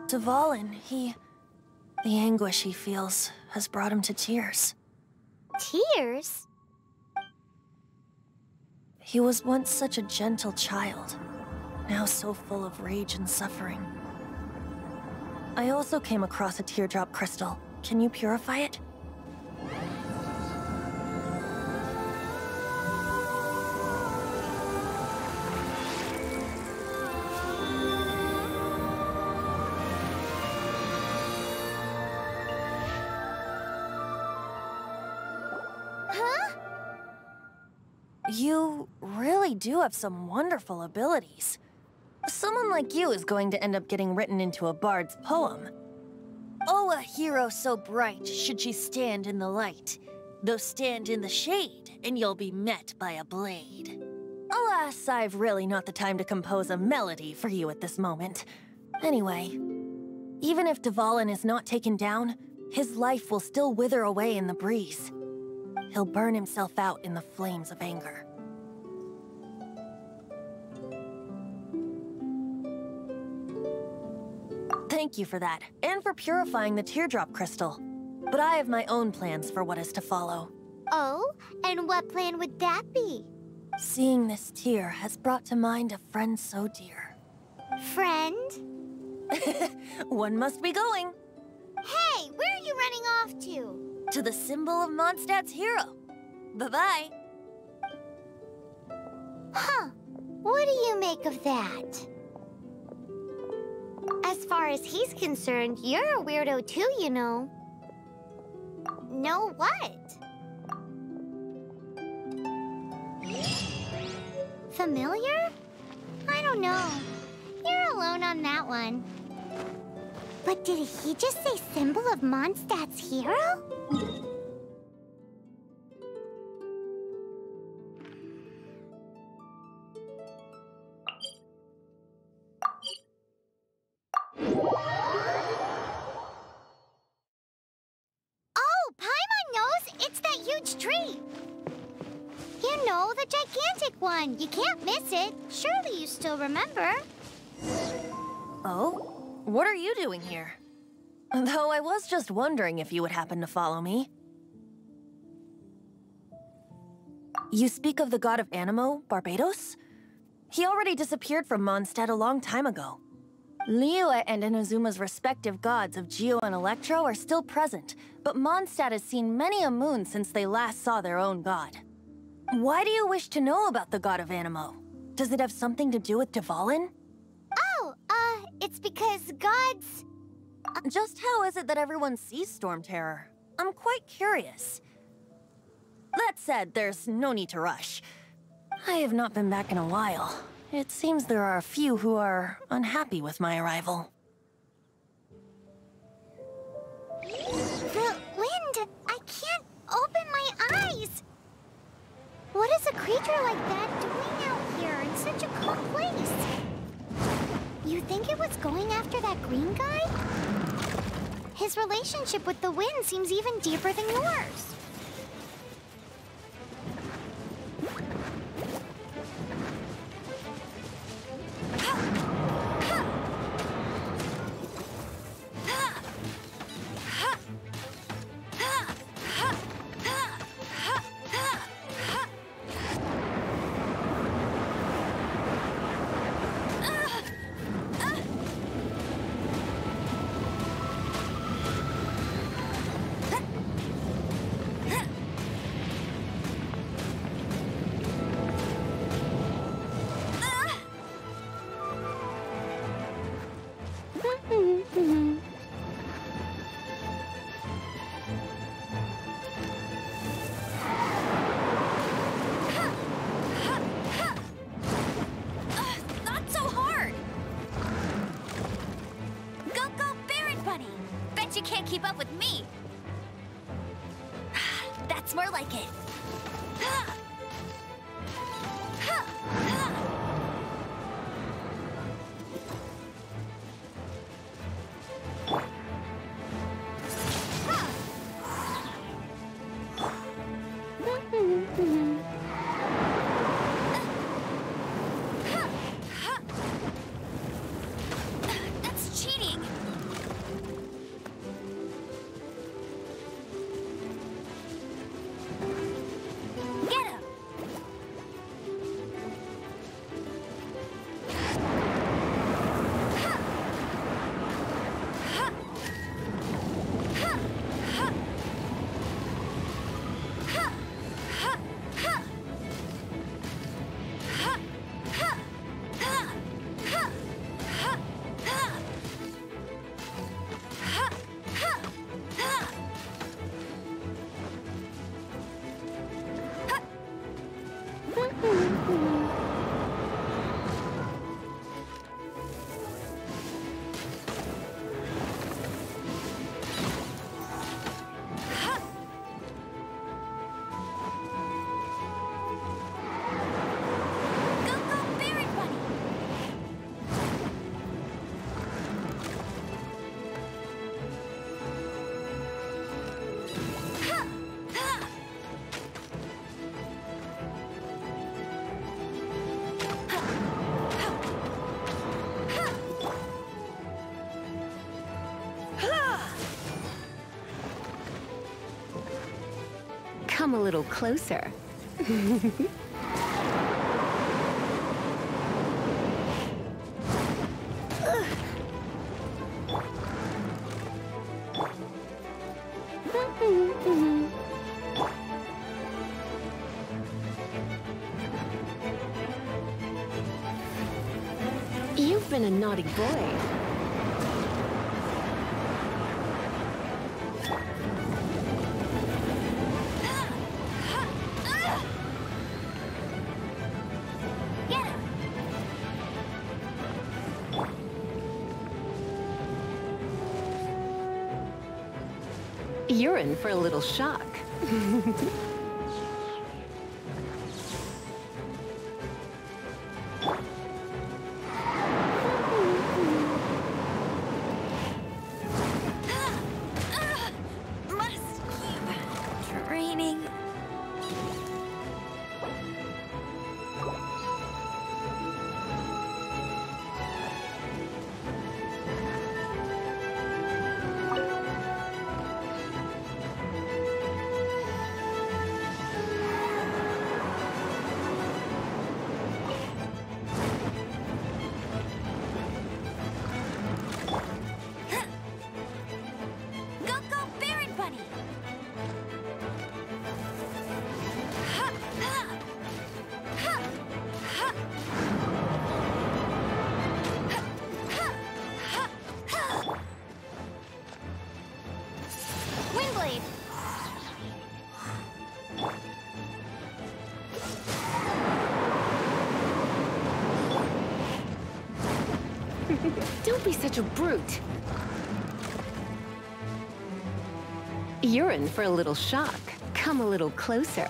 Dvalin, the anguish he feels has brought him to tears. Tears? He was once such a gentle child, now so full of rage and suffering. I also came across a teardrop crystal. Can you purify it? You really do have some wonderful abilities. Someone like you is going to end up getting written into a bard's poem. Oh, a hero so bright should she stand in the light, though stand in the shade, and you'll be met by a blade. Alas, I've really not the time to compose a melody for you at this moment. Anyway, even if Dvalin is not taken down, his life will still wither away in the breeze. He'll burn himself out in the flames of anger. Thank you for that, and for purifying the teardrop crystal. But I have my own plans for what is to follow. Oh? And what plan would that be? Seeing this tear has brought to mind a friend so dear. Friend? One must be going. Hey, where are you running off to? To the symbol of Mondstadt's hero. Bye-bye. Huh. What do you make of that? As far as he's concerned, you're a weirdo too, you know. Know what? Familiar? I don't know. You're alone on that one. But did he just say symbol of Mondstadt's hero? Oh, Paimon knows! It's that huge tree! You know, the gigantic one. You can't miss it. Surely you still remember. Oh? What are you doing here? Though I was just wondering if you would happen to follow me. You speak of the god of Animo, Barbados? He already disappeared from Mondstadt a long time ago. Liyue and Inazuma's respective gods of Geo and Electro are still present, but Mondstadt has seen many a moon since they last saw their own god. Why do you wish to know about the god of Animo? Does it have something to do with Dvalin? Oh, it's because gods... Just how is it that everyone sees Storm Terror? I'm quite curious. That said, there's no need to rush. I have not been back in a while. It seems there are a few who are unhappy with my arrival. The wind! I can't open my eyes! What is a creature like that doing out here in such a cold place? You think it was going after that green guy? His relationship with the wind seems even deeper than yours. Keep up with me. That's more like it. That's cheating. come a little closer. You've been a naughty boy. You're in for a little shock. Don't be such a brute. You're in for a little shock. Come a little closer.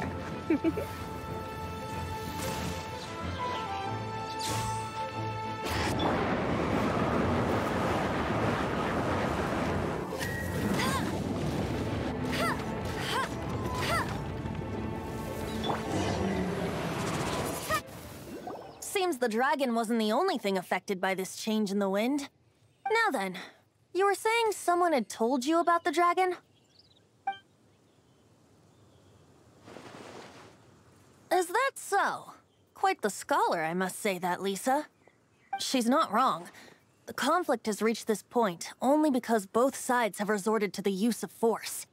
Seems the dragon wasn't the only thing affected by this change in the wind. Now then, you were saying someone had told you about the dragon? Is that so? Quite the scholar, I must say that, Lisa. She's not wrong. The conflict has reached this point only because both sides have resorted to the use of force.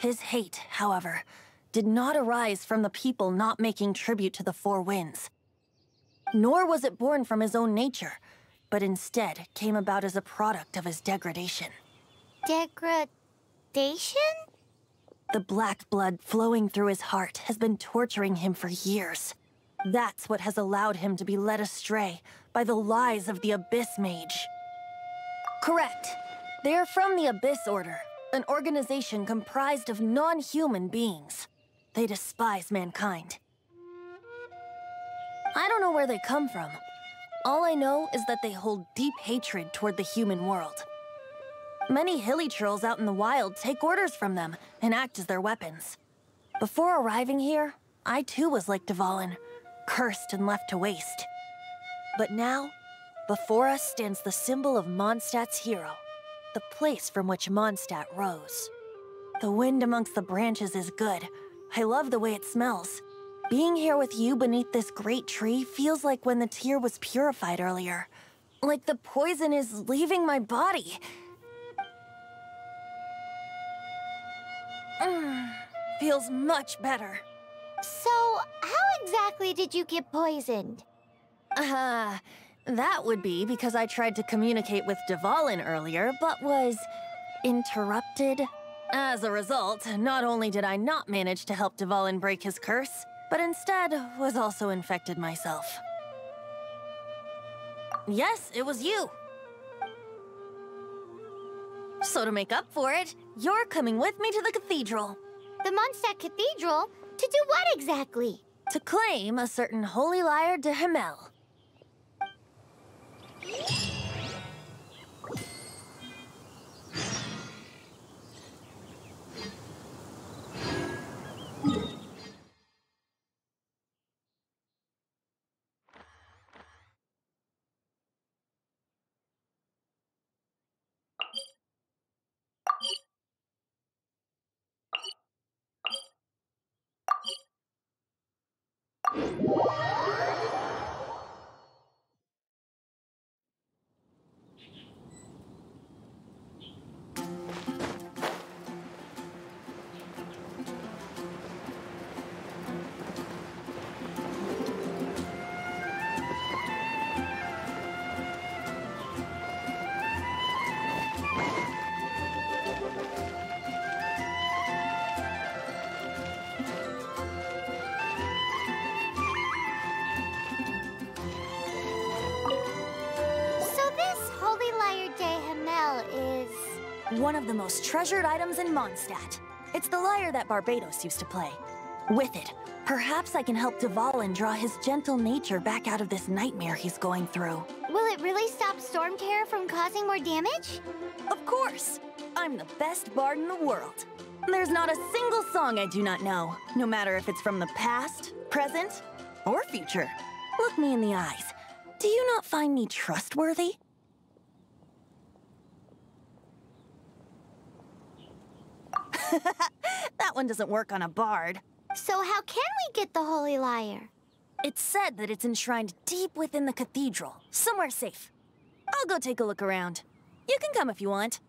His hate, however, did not arise from the people not making tribute to the Four Winds. Nor was it born from his own nature, but instead came about as a product of his degradation. Degradation? The black blood flowing through his heart has been torturing him for years. That's what has allowed him to be led astray by the lies of the Abyss Mage. Correct. They are from the Abyss Order, an organization comprised of non-human beings. They despise mankind. I don't know where they come from. All I know is that they hold deep hatred toward the human world. Many hilly trolls out in the wild take orders from them and act as their weapons. Before arriving here, I too was like Dvalin, cursed and left to waste. But now, before us stands the symbol of Mondstadt's hero, the place from which Mondstadt rose. The wind amongst the branches is good. I love the way it smells. Being here with you beneath this great tree feels like when the tear was purified earlier. Like the poison is leaving my body. Feels much better. So, how exactly did you get poisoned? That would be because I tried to communicate with Dvalin earlier, but was interrupted. As a result, not only did I not manage to help Dvalin break his curse, but instead was also infected myself. Yes, it was you. So to make up for it, you're coming with me to the cathedral. The Mondstadt Cathedral? To do what exactly? To claim a certain holy lyre de Himmel. one of the most treasured items in Mondstadt. It's the lyre that Barbados used to play. With it, perhaps I can help Dvalin draw his gentle nature back out of this nightmare he's going through. Will it really stop Storm Terror from causing more damage? Of course! I'm the best bard in the world. There's not a single song I do not know, no matter if it's from the past, present, or future. Look me in the eyes. Do you not find me trustworthy? That one doesn't work on a bard. So how can we get the Holy Lyre? It's said that it's enshrined deep within the cathedral, somewhere safe. I'll go take a look around. You can come if you want.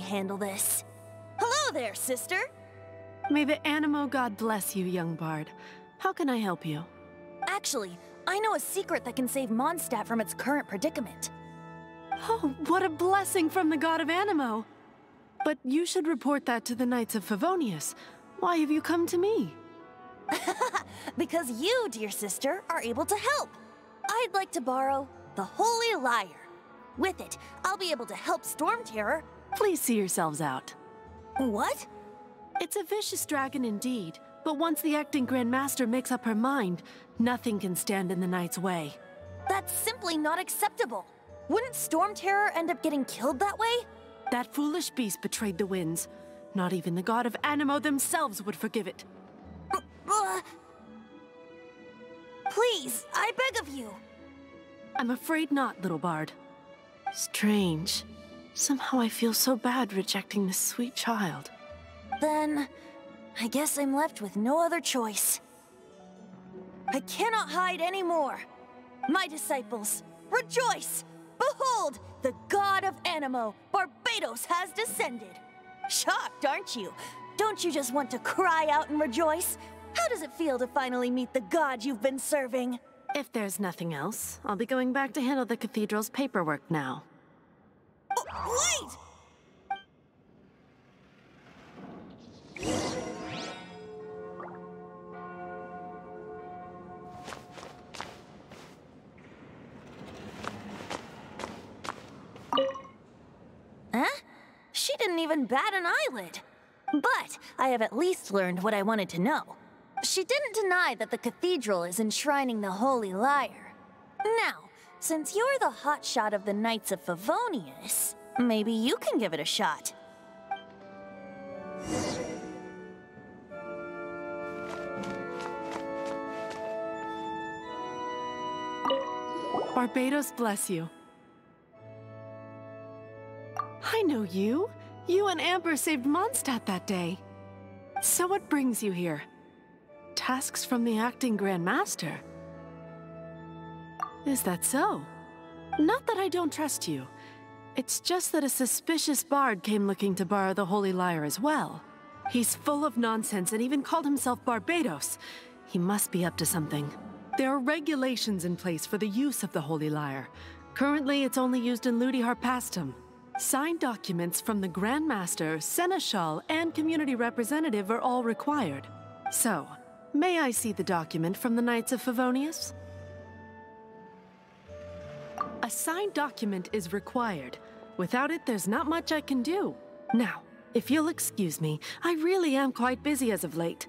Handle this. Hello there, sister! May the Animo God bless you, young bard. How can I help you? Actually, I know a secret that can save Mondstadt from its current predicament. Oh, what a blessing from the God of Animo! But you should report that to the Knights of Favonius. Why have you come to me? Because you, dear sister, are able to help. I'd like to borrow the Holy Lyre. With it, I'll be able to help Storm Terror. Please see yourselves out. What? It's a vicious dragon indeed, but once the acting Grand Master makes up her mind, nothing can stand in the Knight's way. That's simply not acceptable. Wouldn't Storm Terror end up getting killed that way? That foolish beast betrayed the winds. Not even the God of Animo themselves would forgive it. Please, I beg of you. I'm afraid not, little bard. Strange. Somehow I feel so bad rejecting this sweet child. Then, I guess I'm left with no other choice. I cannot hide anymore. My disciples, rejoice! Behold, the God of Animo, Barbados, has descended. Shocked, aren't you? Don't you just want to cry out and rejoice? How does it feel to finally meet the God you've been serving? If there's nothing else, I'll be going back to handle the cathedral's paperwork now. Oh, wait! Huh? She didn't even bat an eyelid. But I have at least learned what I wanted to know. She didn't deny that the cathedral is enshrining the Holy Lyre. Now, since you're the hotshot of the Knights of Favonius, maybe you can give it a shot. Barbados bless you. I know you. You and Amber saved Mondstadt that day. So what brings you here? Tasks from the acting Grand Master? Is that so? Not that I don't trust you. It's just that a suspicious bard came looking to borrow the Holy Lyre as well. He's full of nonsense and even called himself Barbados. He must be up to something. There are regulations in place for the use of the Holy Lyre. Currently, it's only used in Ludi Harpastum. Signed documents from the Grand Master, Seneschal, and Community Representative are all required. So, may I see the document from the Knights of Favonius? A signed document is required. Without it, there's not much I can do. Now, if you'll excuse me, I really am quite busy as of late.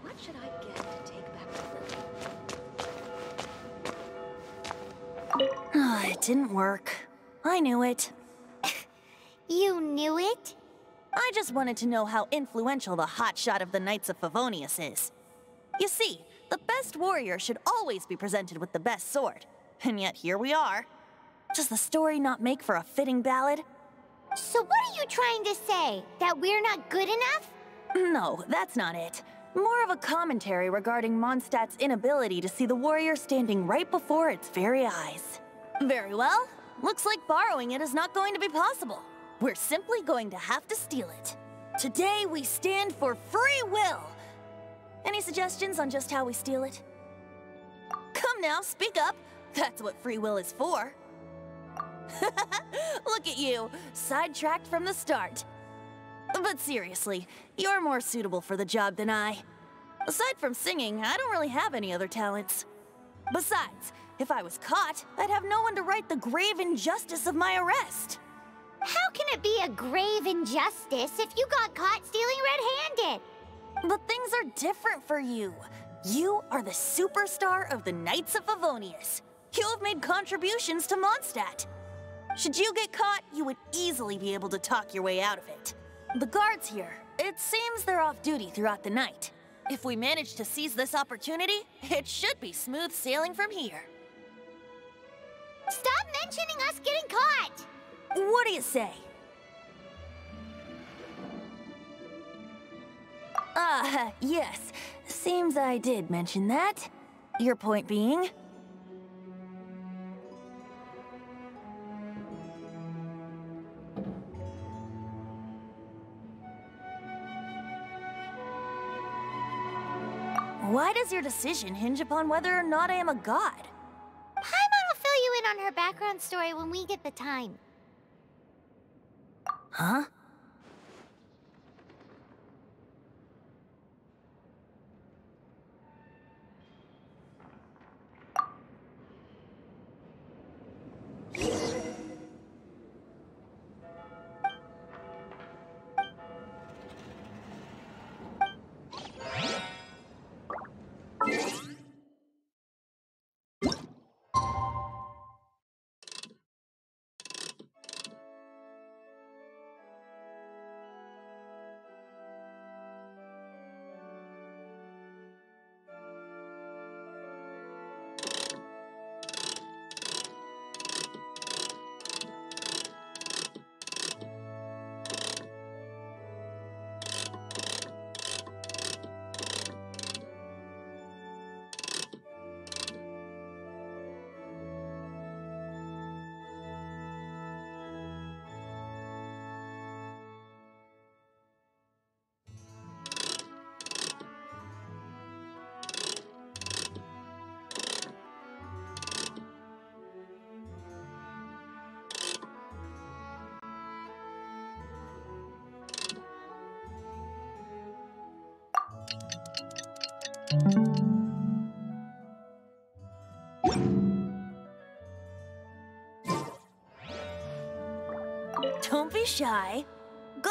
What should I get to take back with them? It didn't work. I knew it. You knew it? I just wanted to know how influential the hotshot of the Knights of Favonius is. You see, the best warrior should always be presented with the best sword. And yet here we are. Does the story not make for a fitting ballad? So what are you trying to say? That we're not good enough? No, that's not it. More of a commentary regarding Mondstadt's inability to see the warrior standing right before its very eyes. Very well. Looks like borrowing it is not going to be possible. We're simply going to have to steal it. Today we stand for free will. Any suggestions on just how we steal it? Come now, speak up. That's what free will is for. Look at you, sidetracked from the start. But seriously, you're more suitable for the job than I. Aside from singing, I don't really have any other talents. Besides, if I was caught, I'd have no one to right the grave injustice of my arrest. How can it be a grave injustice if you got caught stealing red-handed? But things are different for you. You are the superstar of the Knights of Favonius. You have made contributions to Mondstadt. Should you get caught, you would easily be able to talk your way out of it. The guards here, it seems they're off duty throughout the night. If we manage to seize this opportunity, it should be smooth sailing from here. Stop mentioning us getting caught! What do you say? Yes. Seems I did mention that. Your point being? Why does your decision hinge upon whether or not I am a god? Paimon will fill you in on her background story when we get the time. Huh? Don't be shy. Go!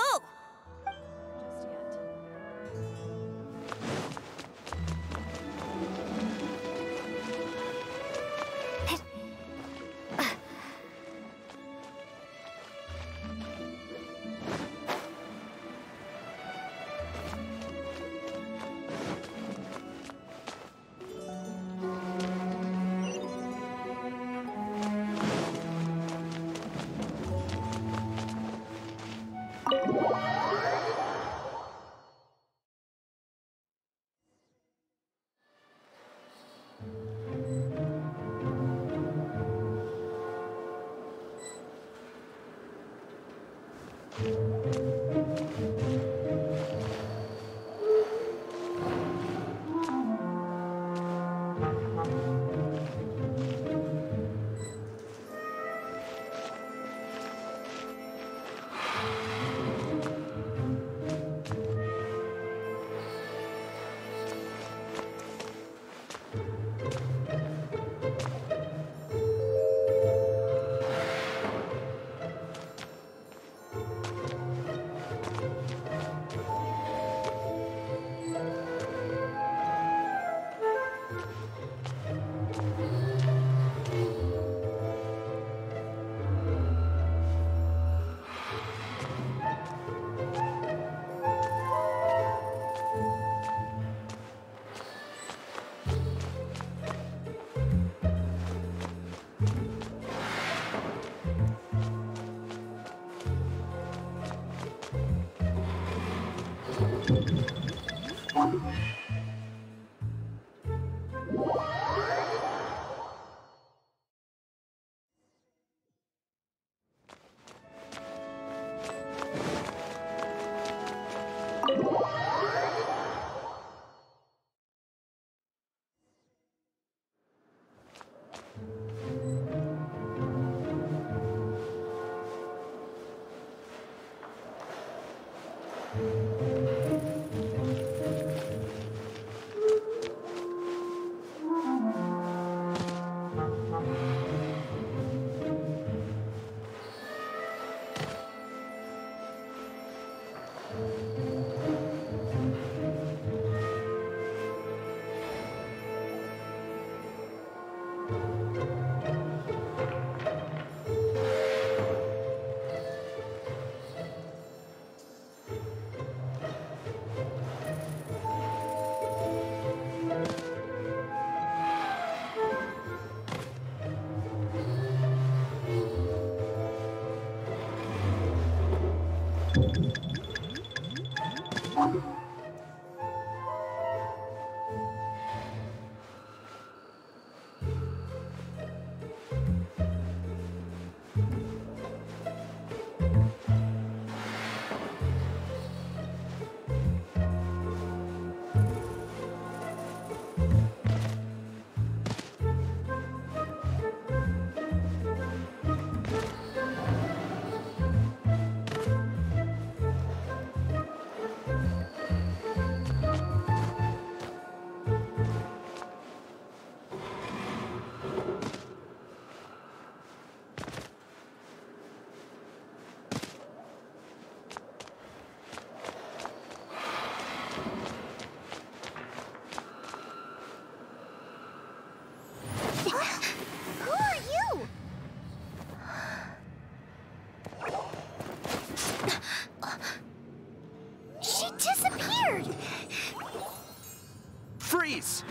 Freeze!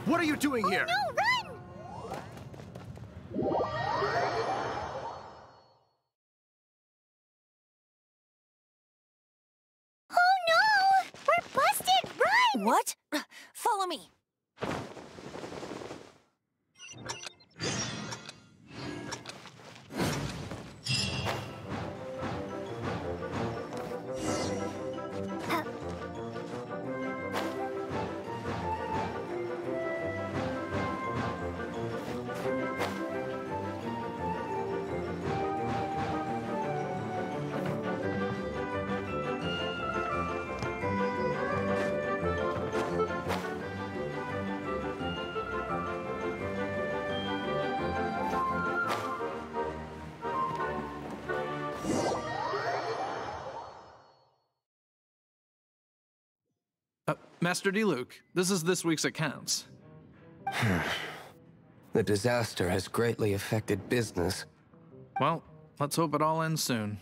What are you doing here? No, run! Oh no! We're busted! Run! What? Follow me. Master Diluc, this is this week's accounts. The disaster has greatly affected business. Well, let's hope it all ends soon.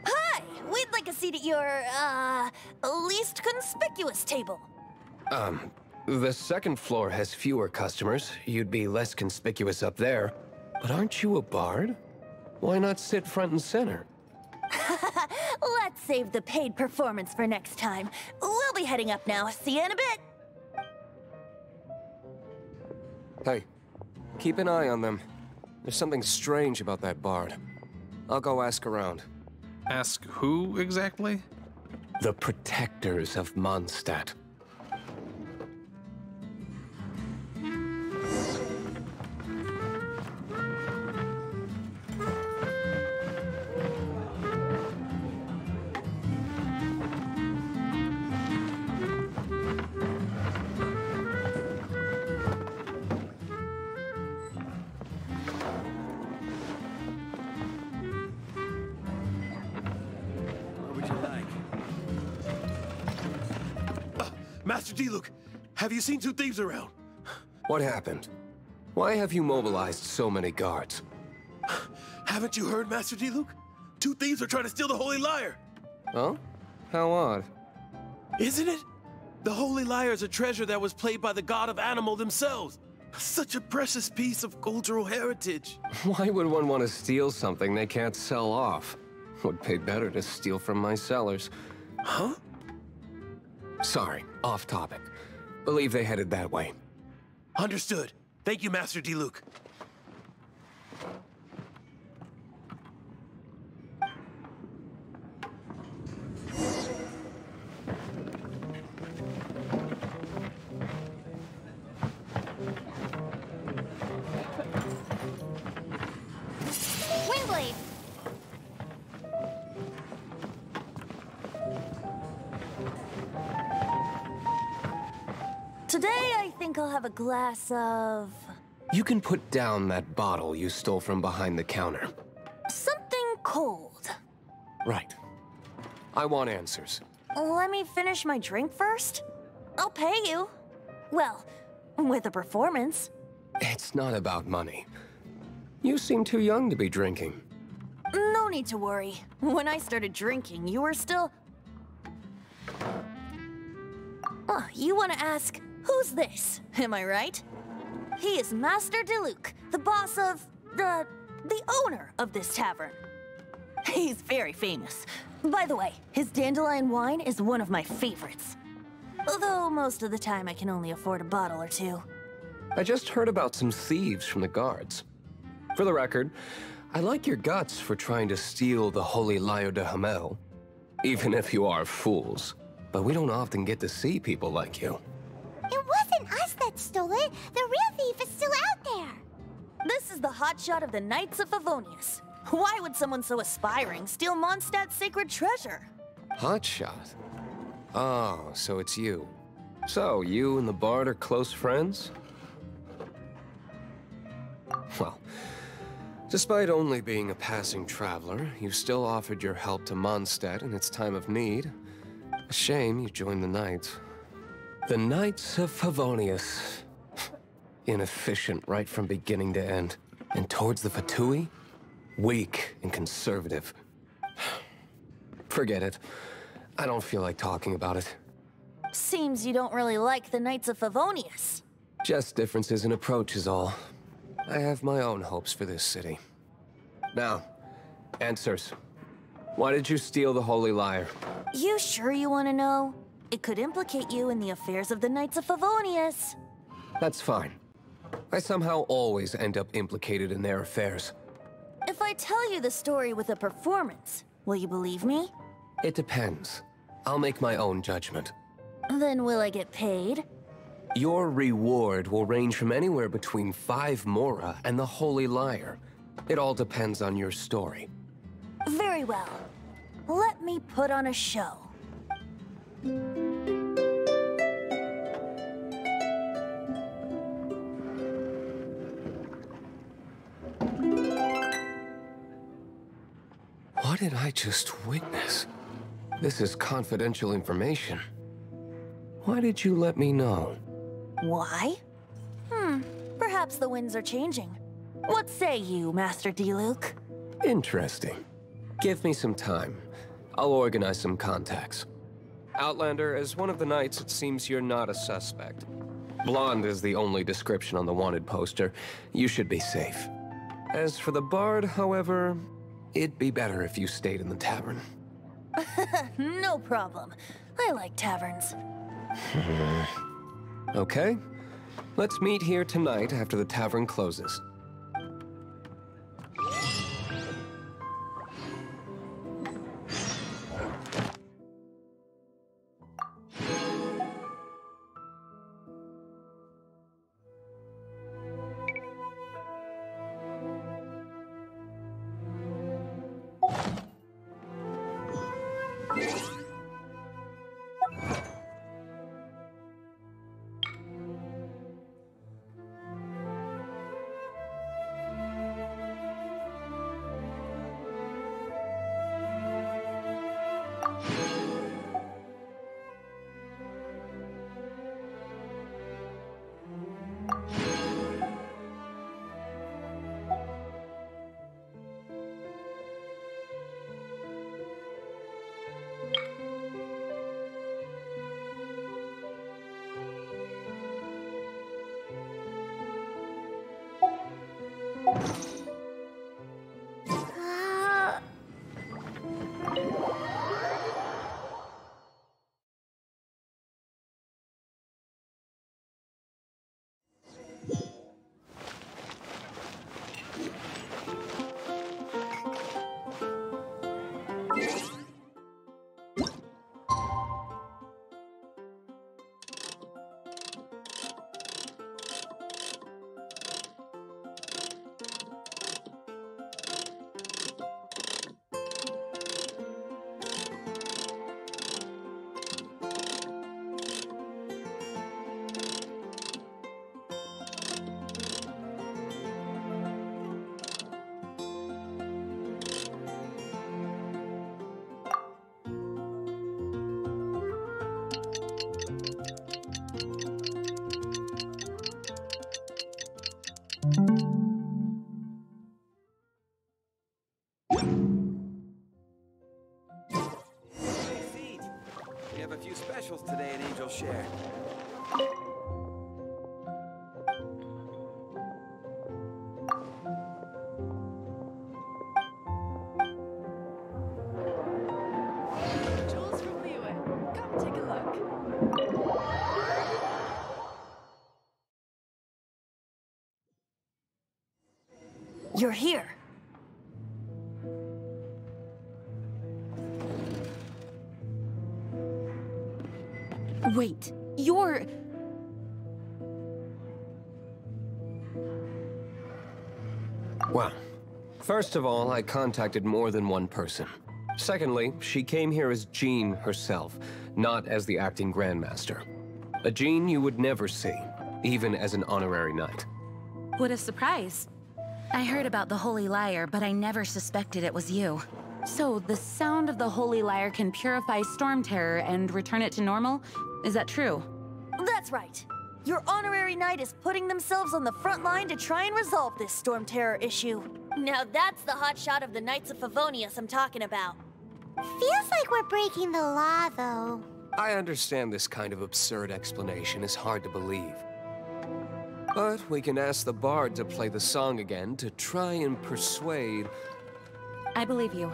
Hi! We'd like a seat at your, least conspicuous table. The second floor has fewer customers. You'd be less conspicuous up there. But aren't you a bard? Why not sit front and center? Let's save the paid performance for next time. We'll be heading up now. See you in a bit. Hey, keep an eye on them. There's something strange about that bard. I'll go ask around. Ask who exactly? The protectors of Mondstadt. Master Diluc, have you seen two thieves around? What happened? Why have you mobilized so many guards? Haven't you heard, Master Diluc? Two thieves are trying to steal the Holy Lyre. Oh? How odd. Isn't it? The Holy Lyre is a treasure that was played by the god of animal themselves. Such a precious piece of cultural heritage. Why would one want to steal something they can't sell off? Would pay better to steal from my sellers. Huh? Sorry, off topic. Believe they headed that way. Understood. Thank you, Master Diluc. Windblade! Today, I think I'll have a glass of... You can put down that bottle you stole from behind the counter. something cold. Right. I want answers. Let me finish my drink first. I'll pay you. Well, with a performance. It's not about money. You seem too young to be drinking. No need to worry. When I started drinking, you were still... Oh, you want to ask, who's this? Am I right? He is Master Diluc, the boss of... the owner of this tavern. He's very famous. By the way, his dandelion wine is one of my favorites. Although most of the time I can only afford a bottle or two. I just heard about some thieves from the guards. For the record, I like your guts for trying to steal the Holy Lyre de Hamel. Even if you are fools. But we don't often get to see people like you. It wasn't us that stole it. The real thief is still out there. This is the hotshot of the Knights of Favonius. Why would someone so aspiring steal Mondstadt's sacred treasure? Hotshot? Oh, so it's you. So, you and the Bard are close friends? Well, despite only being a passing traveler, you still offered your help to Mondstadt in its time of need. A shame you joined the Knights. The Knights of Favonius. Inefficient right from beginning to end. And towards the Fatui? Weak and conservative. Forget it. I don't feel like talking about it. Seems you don't really like the Knights of Favonius. Just differences in approach is all. I have my own hopes for this city. Now, answers. Why did you steal the Holy Lyre? You sure you want to know? It could implicate you in the affairs of the Knights of Favonius. That's fine. I somehow always end up implicated in their affairs. If I tell you the story with a performance, will you believe me? It depends. I'll make my own judgment. Then will I get paid? Your reward will range from anywhere between 5 Mora and the Holy Lyre. It all depends on your story. Very well. Let me put on a show. What did I just witness? This is confidential information. Why did you let me know? Why? Perhaps the winds are changing. What say you, Master Diluc? Interesting. Give me some time. I'll organize some contacts. Outlander, as one of the Knights, it seems you're not a suspect. Blonde is the only description on the wanted poster. You should be safe. As for the Bard, however, it'd be better if you stayed in the tavern. No problem. I like taverns. Okay. Let's meet here tonight after the tavern closes. We have a few specials today at Angel Share. Jules from Liyue. Come take a look. You're here. Wait, you're... Well, first of all, I contacted more than one person. Secondly, she came here as Jean herself, not as the acting Grandmaster. A Jean you would never see, even as an honorary knight. What a surprise. I heard about the Holy Lyre, but I never suspected it was you. So, the sound of the Holy Lyre can purify Storm Terror and return it to normal? Is that true? That's right. Your honorary knight is putting themselves on the front line to try and resolve this Storm Terror issue. Now that's the hotshot of the Knights of Favonius I'm talking about. Feels like we're breaking the law, though. I understand this kind of absurd explanation is hard to believe. But we can ask the bard to play the song again to try and persuade... I believe you.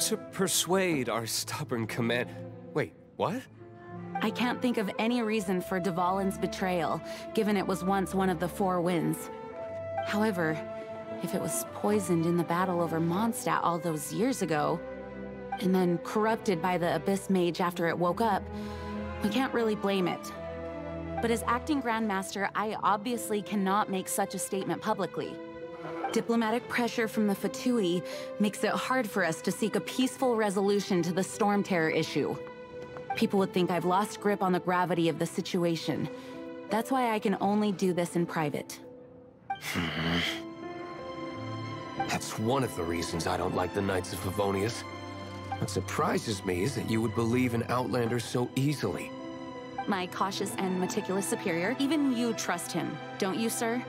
To persuade our stubborn command... Wait, what? I can't think of any reason for Dvalin's betrayal, given it was once one of the Four Winds. However, if it was poisoned in the battle over Mondstadt all those years ago, and then corrupted by the Abyss Mage after it woke up, we can't really blame it. But as acting Grandmaster, I obviously cannot make such a statement publicly. Diplomatic pressure from the Fatui makes it hard for us to seek a peaceful resolution to the Storm Terror issue. People would think I've lost grip on the gravity of the situation. That's why I can only do this in private. That's one of the reasons I don't like the Knights of Favonius. What surprises me is that you would believe in Outlanders so easily. My cautious and meticulous superior, even you trust him, don't you, sir?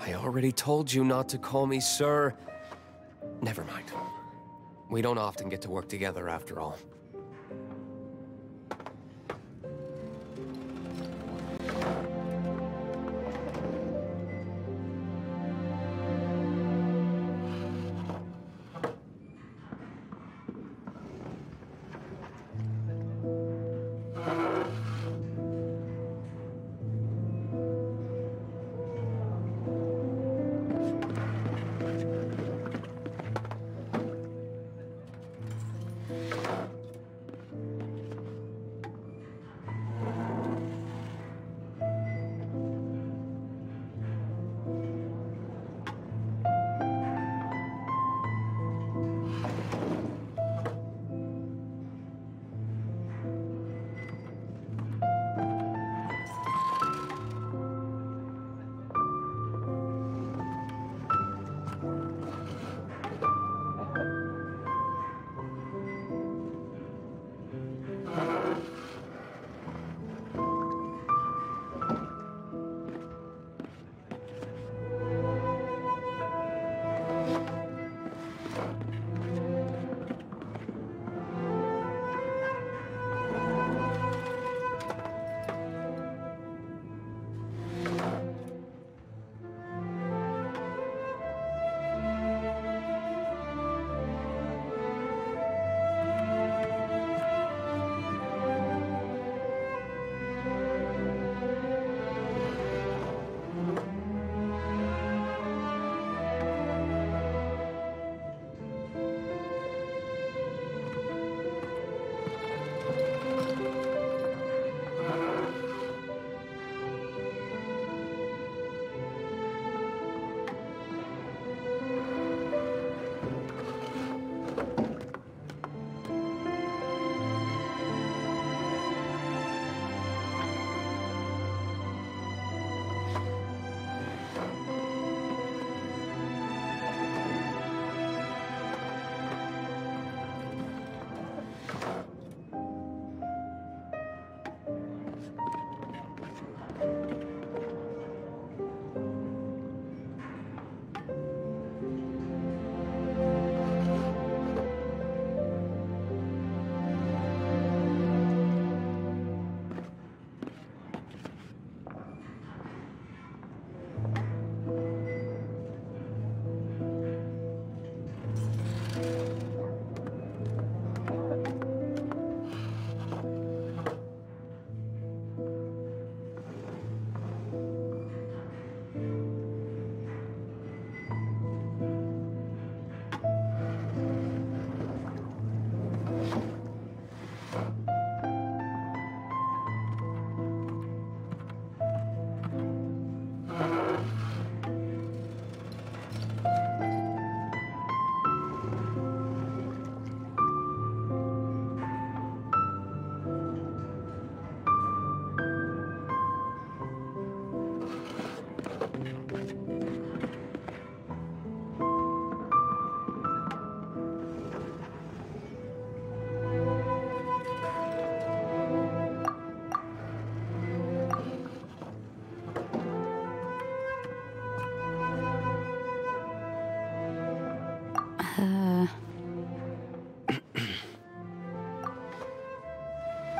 I already told you not to call me sir. Never mind. We don't often get to work together after all.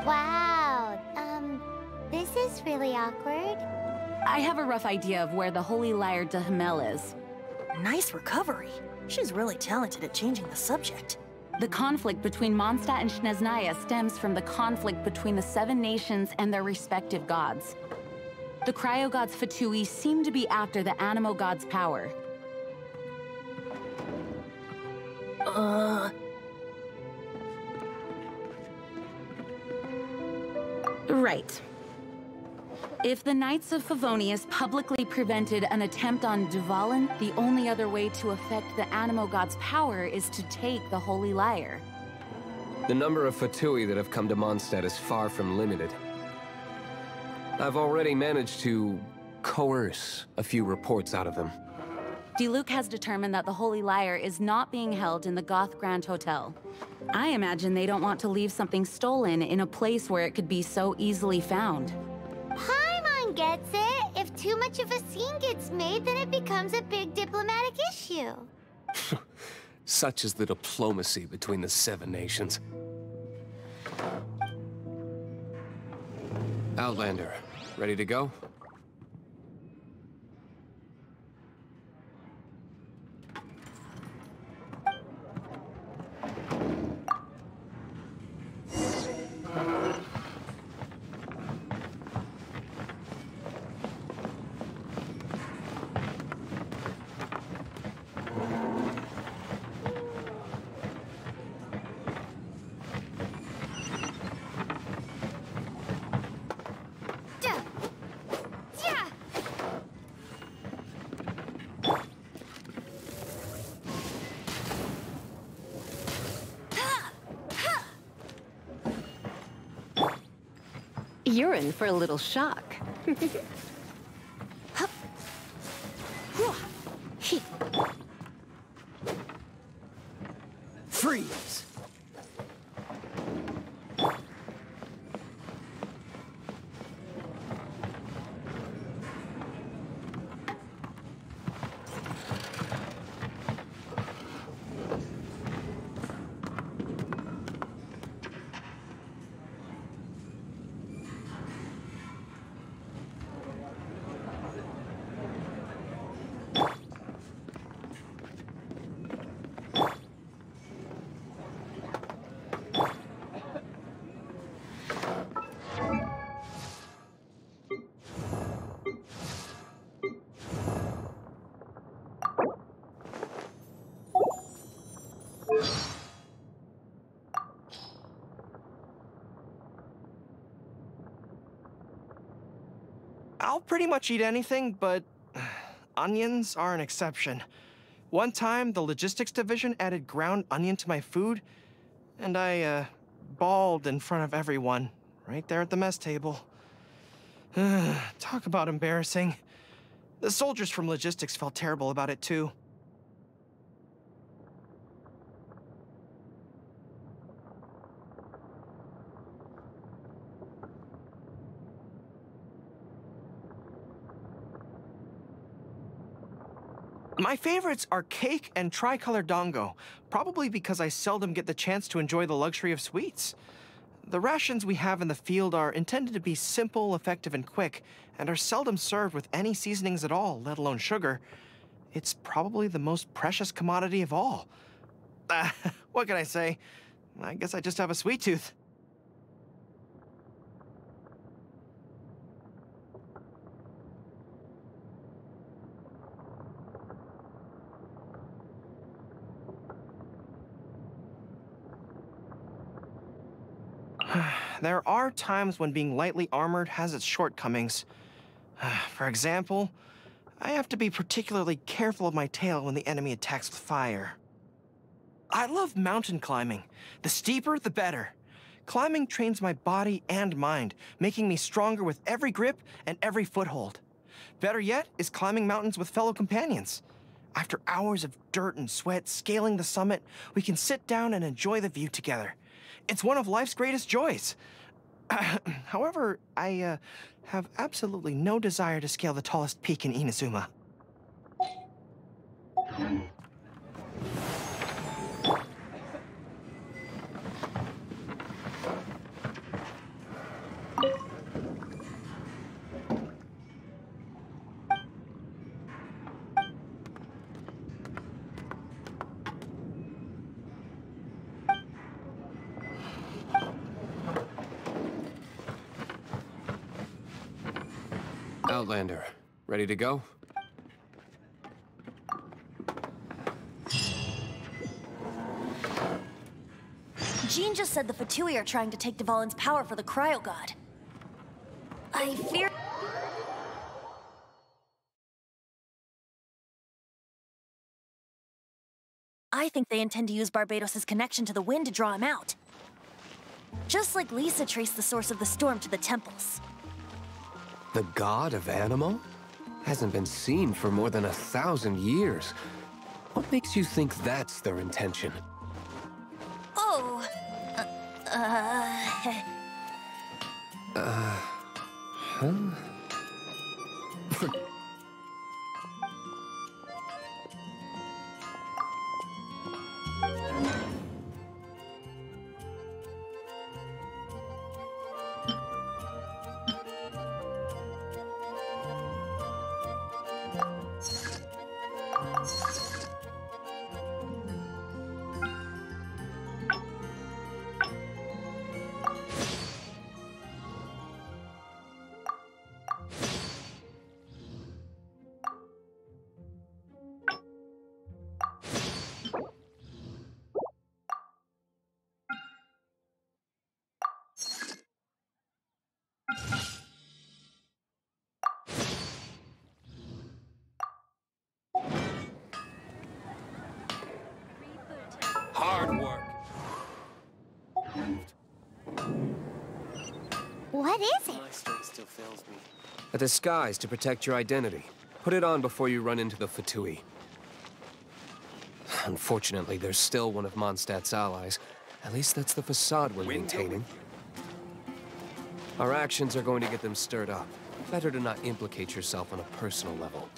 Wow, this is really awkward. I have a rough idea of where the Holy Lyre de Himmel is. Nice recovery. She's really talented at changing the subject. The conflict between Mondstadt and Snezhnaya stems from the conflict between the 7 nations and their respective gods. The cryo-gods Fatui seem to be after the Animo god's power. Right. If the Knights of Favonius publicly prevented an attempt on Dvalin, the only other way to affect the Animo god's power is to take the Holy Lyre. The number of Fatui that have come to Mondstadt is far from limited. I've already managed to coerce a few reports out of them. Diluc has determined that the Holy Lyre is not being held in the Goth Grand Hotel. I imagine they don't want to leave something stolen in a place where it could be so easily found. Paimon gets it. If too much of a scene gets made, then it becomes a big diplomatic issue. Such is the diplomacy between the 7 nations. Outlander, ready to go? You're in for a little shock. Freeze! I'll pretty much eat anything, but onions are an exception. One time, the logistics division added ground onion to my food, and I, bawled in front of everyone, right there at the mess table. Talk about embarrassing. The soldiers from logistics felt terrible about it, too. My favorites are cake and tricolor dango, probably because I seldom get the chance to enjoy the luxury of sweets. The rations we have in the field are intended to be simple, effective, and quick, and are seldom served with any seasonings at all, let alone sugar. It's probably the most precious commodity of all. What can I say? I guess I just have a sweet tooth. There are times when being lightly armored has its shortcomings. For example, I have to be particularly careful of my tail when the enemy attacks with fire. I love mountain climbing. The steeper, the better. Climbing trains my body and mind, making me stronger with every grip and every foothold. Better yet is climbing mountains with fellow companions. After hours of dirt and sweat scaling the summit, we can sit down and enjoy the view together. It's one of life's greatest joys. However, I have absolutely no desire to scale the tallest peak in Inazuma. Outlander, ready to go? Jean just said the Fatui are trying to take Dvalin's power for the Cryo God. I fear... I think they intend to use Barbados' connection to the wind to draw him out. Just like Lisa traced the source of the storm to the temples. The god of Animo? Hasn't been seen for more than 1,000 years. What makes you think that's their intention? Oh... Huh? Hard work. What is it? My strength still fails me. A disguise to protect your identity. Put it on before you run into the Fatui. Unfortunately, there's still one of Mondstadt's allies. At least that's the facade we're maintaining. Our actions are going to get them stirred up. Better to not implicate yourself on a personal level.